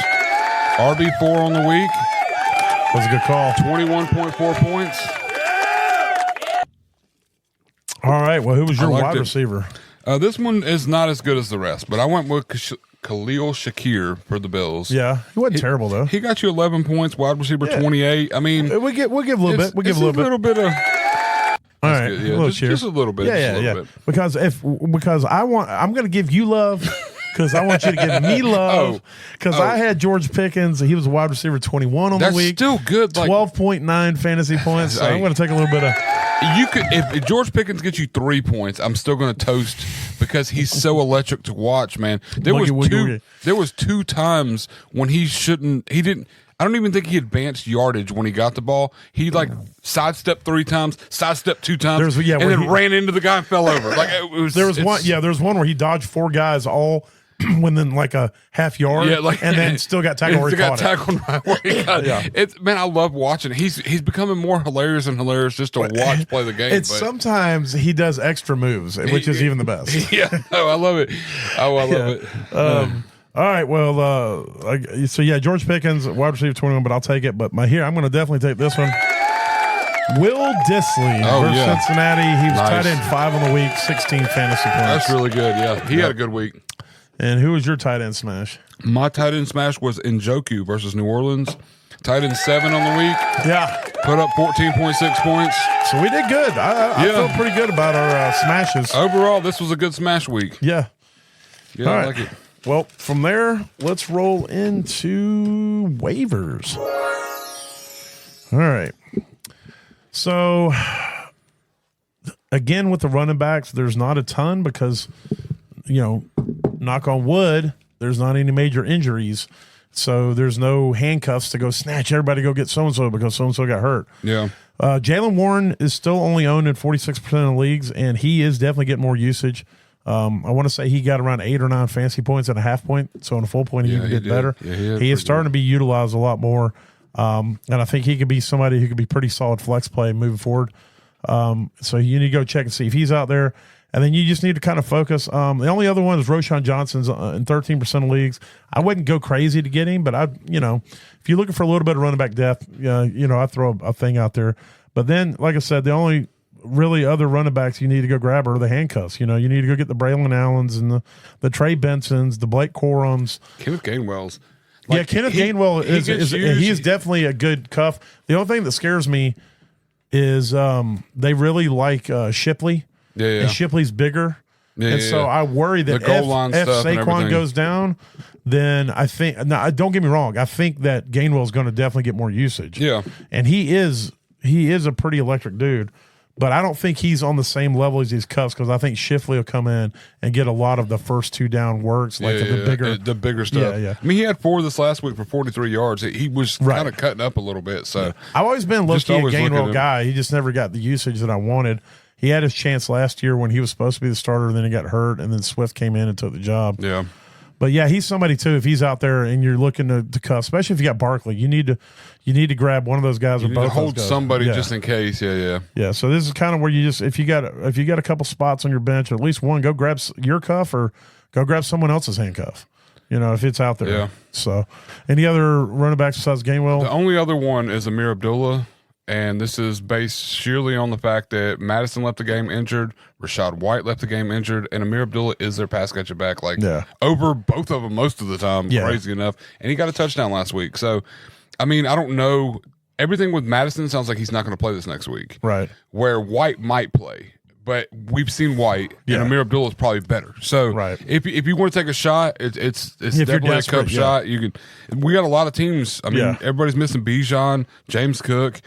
RB4 on the week. Was a good call. 21.4 points. All right. Well, who was your wide receiver? This one is not as good as the rest, but I went with Khalil Shakir for the Bills. Yeah, he wasn't terrible though. He got you 11 points, wide receiver 28. I mean, we'll give a little bit. We'll give a little bit of. All right, good. Yeah, just a little bit. Yeah. Because I'm going to give you love. Because I want you to give me love. Because I had George Pickens. He was a wide receiver 21 on the week. That's still good. 12.9 fantasy points. So I'm going to take a little bit of. You could if George Pickens gets you 3 points, I'm still going to toast because he's so electric to watch, man. There was 2 times when he didn't. I don't even think he advanced yardage when he got the ball. He sidestepped 3 times, sidestepped 2 times, and then ran into the guy and fell over. There was one where he dodged 4 guys all within like a half yard, and then still got tackled. Right where he got it. Man, I love watching it. He's becoming more hilarious and hilarious just to watch play the game. Sometimes he does extra moves, which is even the best. Yeah, I love it. I love it. All right, well, George Pickens, wide receiver 21, but I'll take it. But I'm going to definitely take this one. Will Dissly versus Cincinnati. He was tight end 5 on the week, 16 fantasy points. That's really good. Yeah, he had a good week. And who was your tight end smash? My tight end smash was Njoku versus New Orleans. Tight end 7 on the week. Yeah. Put up 14.6 points. So we did good. I feel pretty good about our smashes. Overall, this was a good smash week. Yeah. Yeah, All I right. like it. Well, from there, let's roll into waivers. All right. So, again, with the running backs, there's not a ton because, knock on wood, there's not any major injuries. So there's no handcuffs to go snatch everybody, go get so-and-so because so-and-so got hurt. Yeah. Jalen Warren is still only owned in 46% of leagues, and he is definitely getting more usage. I want to say he got around 8 or 9 fantasy points and a half point. So on a full point, he even did better. Yeah, he is starting to be utilized a lot more. And I think he could be somebody who could be pretty solid flex play moving forward. So you need to go check and see if he's out there. And then you just need to kind of focus. The only other one is Roshan Johnson's in 13% of leagues. I wouldn't go crazy to get him, but if you're looking for a little bit of running back depth, I throw a thing out there. But then, like I said, the only really other running backs you need to go grab are the handcuffs. You need to go get the Braylon Allens and the Trey Bensons, the Blake Corums. Kenneth Gainwell's. Kenneth Gainwell is definitely a good cuff. The only thing that scares me is they really like Shipley. Yeah. And Shipley's bigger. So I worry that The goal line if stuff and Saquon everything. goes down, then I think – now, don't get me wrong. I think that Gainwell's going to definitely get more usage. Yeah. And he is a pretty electric dude. But I don't think he's on the same level as these cuffs because I think Shipley will come in and get a lot of the first 2 down works, the bigger stuff. Yeah. I mean, he had 4 this last week for 43 yards. He was kind of cutting up a little bit. So I've always been a Gainwell looking guy. He just never got the usage that I wanted. He had his chance last year when he was supposed to be the starter, and then he got hurt, and then Swift came in and took the job. Yeah. But yeah, he's somebody too. If he's out there and you're looking to cuff, especially if you got Barkley, you need to grab one of those guys or You both. need to hold those guys. somebody just in case. Yeah. So this is kind of where you just if you got a couple spots on your bench, or at least one, go grab your cuff or go grab someone else's handcuff. If it's out there. Yeah. So, any other running backs besides Gainwell? The only other one is Amir Abdullah. And this is based sheerly on the fact that Madison left the game injured, Rashad White left the game injured, and Amir Abdullah is their pass catcher back, over both of them most of the time, crazy enough. And he got a touchdown last week. So, I mean, I don't know. Everything with Madison sounds like he's not going to play this next week. Right. Where White might play. But we've seen White, and Amir Abdullah is probably better. So if you want to take a shot, it's definitely a cup shot. You can. We got a lot of teams. I mean, everybody's missing Bijan, James Cook,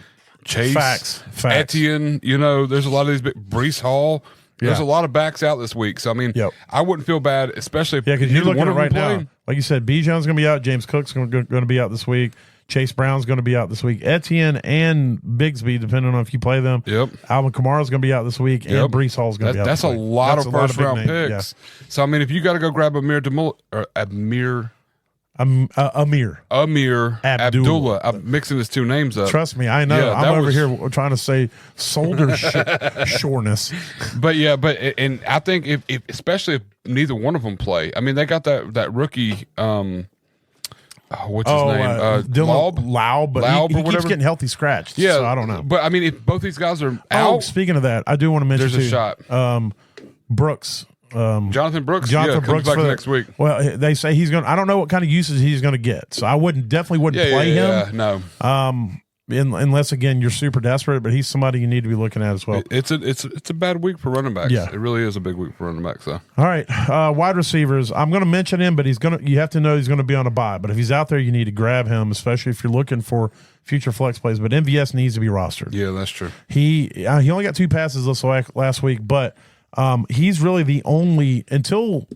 Chase, Facts. Etienne, there's a lot of these big Breece Hall. There's a lot of backs out this week. So, I mean, I wouldn't feel bad, especially if because you're looking one at of it right them now. Like you said, Bijan's going to be out. James Cook's going to be out this week. Chase Brown's going to be out this week. Etienne and Bigsby, depending on if you play them. Yep. Alvin Kamara's going to be out this week, and Breece Hall's going to be out That's this a week. lot of first-round big picks. So, I mean, if you got to go grab Amir Abdullah. I'm mixing his 2 names up. Trust me, I know. Yeah, I'm over here trying to say shoulder soreness. But and I think if especially if neither one of them play, I mean, they got that rookie. What's his name? Dylan Laub, but Laub he or keeps whatever. getting healthy scratched. Yeah, so I don't know. But I mean, if both these guys are Oh, out, speaking of that, I do want to mention there's a shot. Brooks. Jonathan Brooks. Jonathan comes Brooks back for next week. Well, they say he's going. I don't know what kind of usage he's going to get, so I definitely wouldn't play him. Yeah, no. Unless again you're super desperate, but he's somebody you need to be looking at as well. It's a bad week for running backs. Yeah. It really is a big week for running backs. So all right, wide receivers. I'm going to mention him, but you have to know he's going to be on a bye. But if he's out there, you need to grab him, especially if you're looking for future flex plays. But MVS needs to be rostered. Yeah, that's true. He only got 2 passes last week, but he's really the only until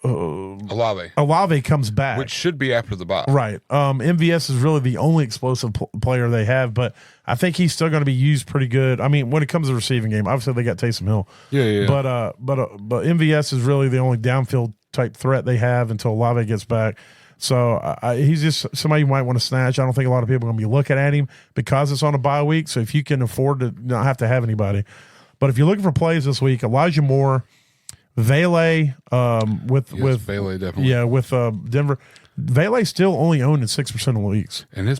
Olave comes back, which should be after the bye. Right. MVS is really the only explosive player they have, but I think he's still going to be used pretty good. I mean, when it comes to the receiving game, obviously they got Taysom Hill. Yeah. But MVS is really the only downfield type threat they have until Olave gets back. So he's just somebody you might want to snatch. I don't think a lot of people are going to be looking at him because it's on a bye week. So if you can afford to not have to have anybody, but if you're looking for plays this week, Elijah Moore, Vele, Vele definitely. with Denver. Vele's still only owned in 6% of leagues, and his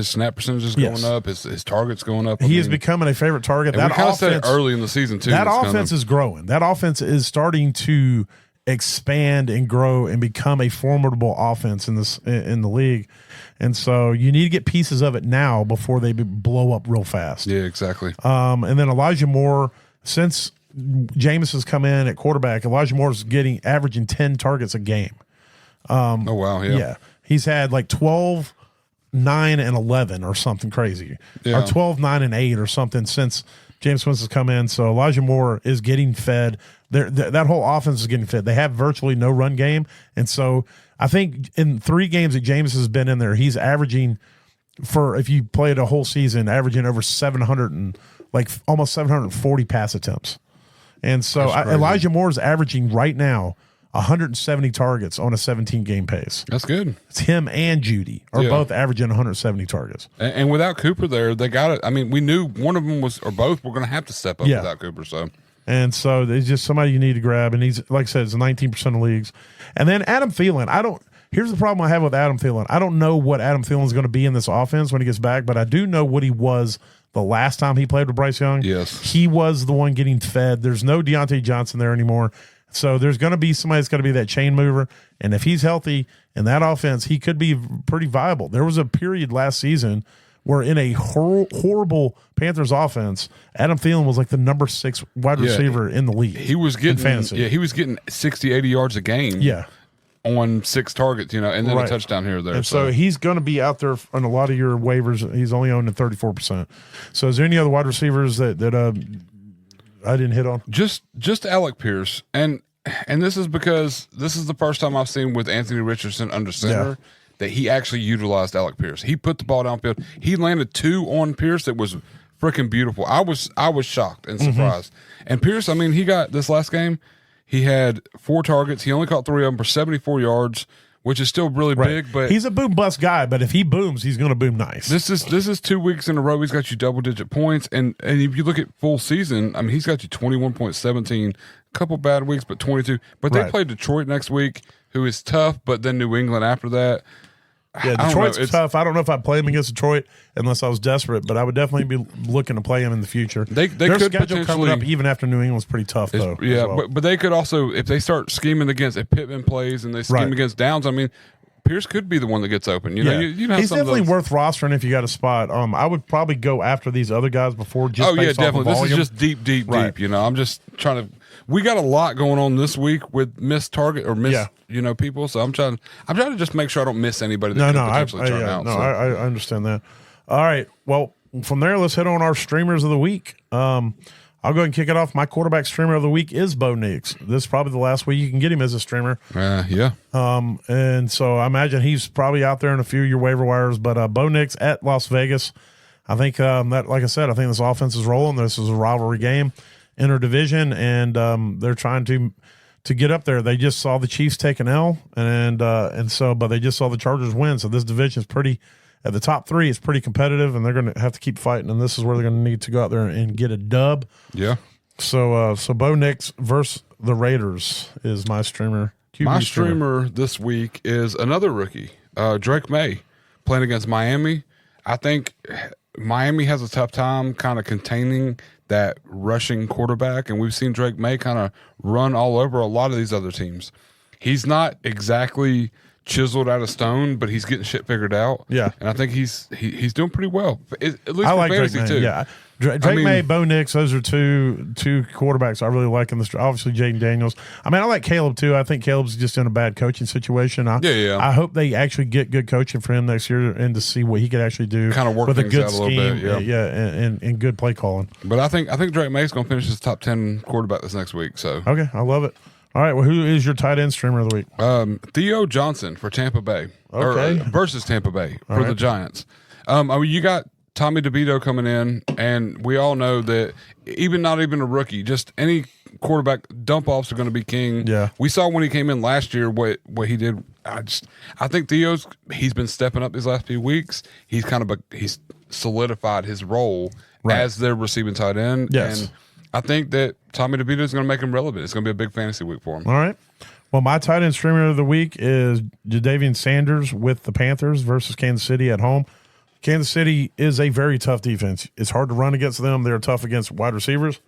snap percentage is going up. His target's going up. He is becoming a favorite target. And we kind of said it early in the season too. That offense is growing. That offense is starting to expand and grow and become a formidable offense in the league. And so you need to get pieces of it now before they blow up real fast. Yeah, exactly. And then Elijah Moore, since Jameis has come in at quarterback, Elijah Moore is averaging 10 targets a game. Oh, wow. Yeah. He's had like 12, 9, and 11 or something crazy. Yeah. Or 12, 9, and 8 or something since James Winston's come in. So Elijah Moore is getting fed. That whole offense is getting fed. They have virtually no run game. And so I think in 3 games that James has been in there, he's averaging, for if you played a whole season, averaging over 700 and like almost 740 pass attempts. And so Elijah Moore is averaging right now 170 targets on a 17-game pace. That's good. It's him and Judy are both averaging 170 targets. And without Cooper there, they got it. I mean, we knew one of them was, or both were going to have to step up without Cooper. And so there's just somebody you need to grab. And he's, like I said, it's 19% of leagues. And then Adam Thielen. Here's the problem I have with Adam Thielen. I don't know what Adam Thielen is going to be in this offense when he gets back, but I do know what he was the last time he played with Bryce Young. Yes. He was the one getting fed. There's no Deontay Johnson there anymore. So there's going to be somebody that's going to be that chain mover. And if he's healthy in that offense, he could be pretty viable. There was a period last season where in a horrible Panthers offense, Adam Thielen was like the number 6 wide receiver in the league. He was getting fantasy. Yeah, he was getting 60, 80 yards a game. Yeah. On 6 targets, and then a touchdown here or there. And so he's going to be out there on a lot of your waivers. He's only owned at 34%. So is there any other wide receivers that I didn't hit on? Just Alec Pierce, and this is because this is the first time I've seen with Anthony Richardson under center that he actually utilized Alec Pierce. He put the ball downfield. He landed 2 on Pierce that was freaking beautiful. I was shocked and surprised. And Pierce, I mean, he got this last game. He had 4 targets. He only caught 3 of them for 74 yards, which is still really big. But he's a boom bust guy. But if he booms, he's going to boom nice. This is 2 weeks in a row. He's got you double-digit points, and if you look at full season, I mean, he's got you 21.17. A couple bad weeks, but 22. But they play Detroit next week, who is tough. But then New England after that. Yeah, Detroit's tough. I don't know if I'd play him against Detroit unless I was desperate, but I would definitely be looking to play him in the future. Their could schedule coming up potentially even after New England's pretty tough, though. Yeah, well. but they could also, if they start scheming against, if Pittman plays and they scheme against Downs, I mean, Pierce could be the one that gets open. You know, he's definitely worth rostering if you got a spot. I would probably go after these other guys before. Just based off definitely. Of volume. This is just deep. You know, I'm just trying to. We got a lot going on this week with missed target or missed, people. So I'm trying to just make sure I don't miss anybody that could potentially turn out. I understand that. All right. Well, from there, let's hit on our streamers of the week. I'll go ahead and kick it off. My quarterback streamer of the week is Bo Nix. This is probably the last week you can get him as a streamer. And so I imagine he's probably out there in a few of your waiver wires. But Bo Nix at Las Vegas, I think that, like I said, I think this offense is rolling. This is a rivalry game, interdivision, and they're trying to get up there. They just saw the Chiefs take an L, but they just saw the Chargers win. So this division is pretty. At the top 3, it's pretty competitive, and they're going to have to keep fighting. And this is where they're going to need to go out there and get a dub. Yeah. So Bo Nix versus the Raiders is my streamer. My streamer this week is another rookie, Drake May, playing against Miami. I think Miami has a tough time kind of containing that rushing quarterback, and we've seen Drake May kind of run all over a lot of these other teams. He's not exactly chiseled out of stone, but he's getting shit figured out. Yeah, and I think he's doing pretty well. At least I for like fantasy Drake May, too. Yeah, Drake May, Bo Nix, those are two quarterbacks I really like in this. Obviously, Jaden Daniels. I mean, I like Caleb too. I think Caleb's just in a bad coaching situation. I hope they actually get good coaching for him next year and to see what he could actually do. Kind of work with a things good out scheme, a little bit. And good play calling. But I think Drake May's going to finish as top 10 quarterback this next week. So okay, I love it. All right, well, who is your tight end streamer of the week? Theo Johnson for Tampa Bay. Okay. Versus Tampa Bay for the Giants. I mean, you got Tommy DeVito coming in, and we all know that not even a rookie, just any quarterback dump-offs are going to be king. Yeah. We saw when he came in last year what he did. I think he's been stepping up these last few weeks. He's he's solidified his role as their receiving tight end. Yes. And I think that Tommy DeVito is going to make him relevant. It's going to be a big fantasy week for him. All right. Well, my tight end streamer of the week is Jadavian Sanders with the Panthers versus Kansas City at home. Kansas City is a very tough defense. It's hard to run against them. They're tough against wide receivers,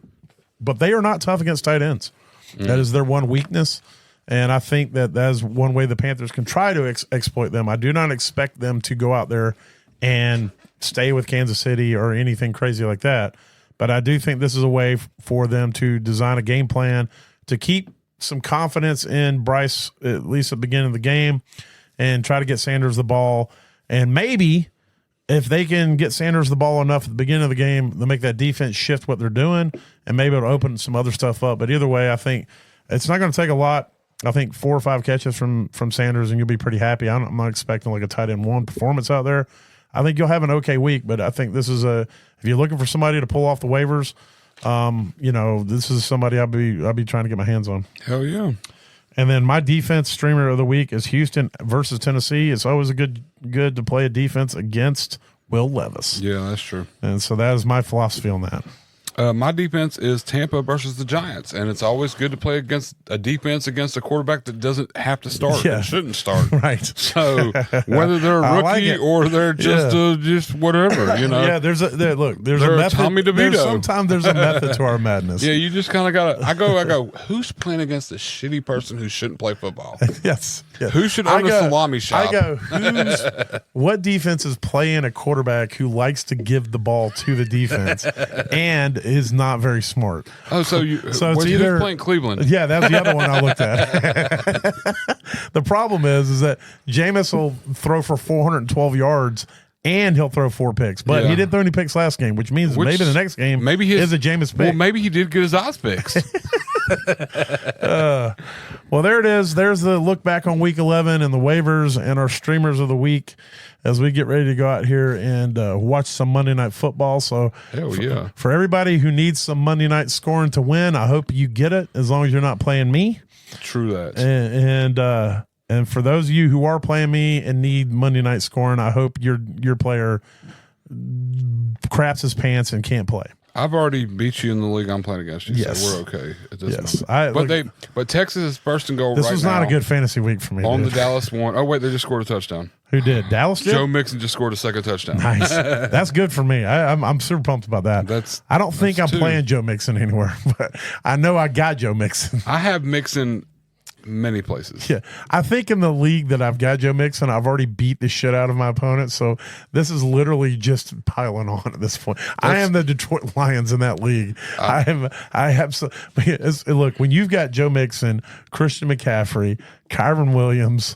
but they are not tough against tight ends. That is their one weakness. And I think that's one way the Panthers can try to exploit them. I do not expect them to go out there and stay with Kansas City or anything crazy like that. But I do think this is a way for them to design a game plan to keep some confidence in Bryce, at least at the beginning of the game, and try to get Sanders the ball. And maybe if they can get Sanders the ball enough at the beginning of the game, they'll make that defense shift what they're doing, and maybe it'll open some other stuff up. But either way, I think it's not going to take a lot. I think 4 or 5 catches from Sanders, and you'll be pretty happy. I'm not expecting like a tight end 1 performance out there. I think you'll have an okay week, but I think this is if you're looking for somebody to pull off the waivers, this is somebody I'll be trying to get my hands on. Hell yeah. And then my defense streamer of the week is Houston versus Tennessee. It's always good to play a defense against Will Levis. Yeah, that's true. And so that is my philosophy on that. My defense is Tampa versus the Giants, and it's always good to play against a defense against a quarterback that doesn't have to start and shouldn't start. Right. So whether they're a rookie or they're just whatever, Yeah, there's a method. Tommy DeVito. Sometimes there's a method to our madness. Yeah, you just kind of got to. I go. Who's playing against a shitty person who shouldn't play football? Yes. Who should own a salami shop? I go. What defense is playing a quarterback who likes to give the ball to the defense and is not very smart? Oh, so it's either playing Cleveland. Yeah, that was the other one I looked at. The problem is that Jameis will throw for 412 yards and he'll throw 4 picks, but he didn't throw any picks last game, which means maybe the next game is a Jameis pick. Well, maybe he did get his eyes fixed. Well, there it is. There's the look back on Week 11 and the waivers and our streamers of the week as we get ready to go out here and watch some Monday Night Football. So, for everybody who needs some Monday night scoring to win, I hope you get it as long as you're not playing me. True that. And for those of you who are playing me and need Monday night scoring, I hope your player craps his pants and can't play. I've already beat you in the league I'm playing against you, so we're okay at this moment. But Texas is first and goal. This was not a good fantasy week for me. On the Dallas one. Oh wait, they just scored a touchdown. Who did? Dallas did? Joe Mixon just scored a second touchdown. Nice. That's good for me. I'm super pumped about that. I don't think I'm playing Joe Mixon anywhere, but I know I got Joe Mixon. I have Mixon many places. Yeah. I think in the league that I've got Joe Mixon, I've already beat the shit out of my opponent. So this is literally just piling on at this point. I am the Detroit Lions in that league. Look, when you've got Joe Mixon, Christian McCaffrey, Kyron Williams,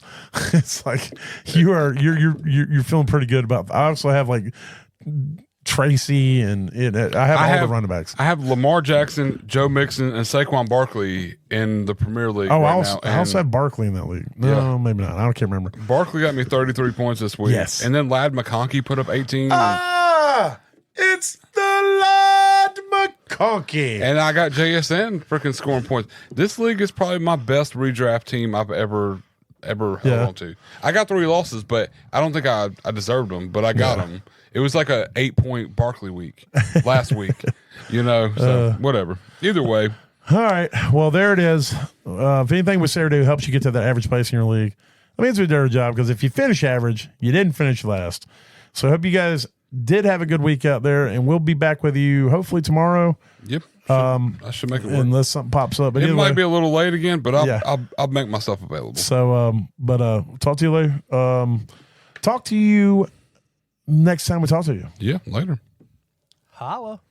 it's like you're feeling pretty good about. I also have like Tracy and I have all the running backs. I have Lamar Jackson, Joe Mixon, and Saquon Barkley in the Premier League. I also have Barkley in that league. No, maybe not. I can't remember. Barkley got me 33 points this week. Yes, and then Ladd McConkey put up 18. It's the Ladd McConkey, and I got JSN freaking scoring points. This league is probably my best redraft team I've ever held on to. I got 3 losses, but I don't think I deserved them, but I got them. It was like a 8-point Barkley week last week, so whatever. Either way. All right. Well, there it is. If anything we say or do helps you get to that average place in your league, that means we did our job, because if you finish average, you didn't finish last. So I hope you guys did have a good week out there, and we'll be back with you hopefully tomorrow. Yep. I should make it work. Unless something pops up. But it might be a little late again, but I'll make myself available. So, talk to you later. Talk to you next time we talk to you. Yeah, later. Holla.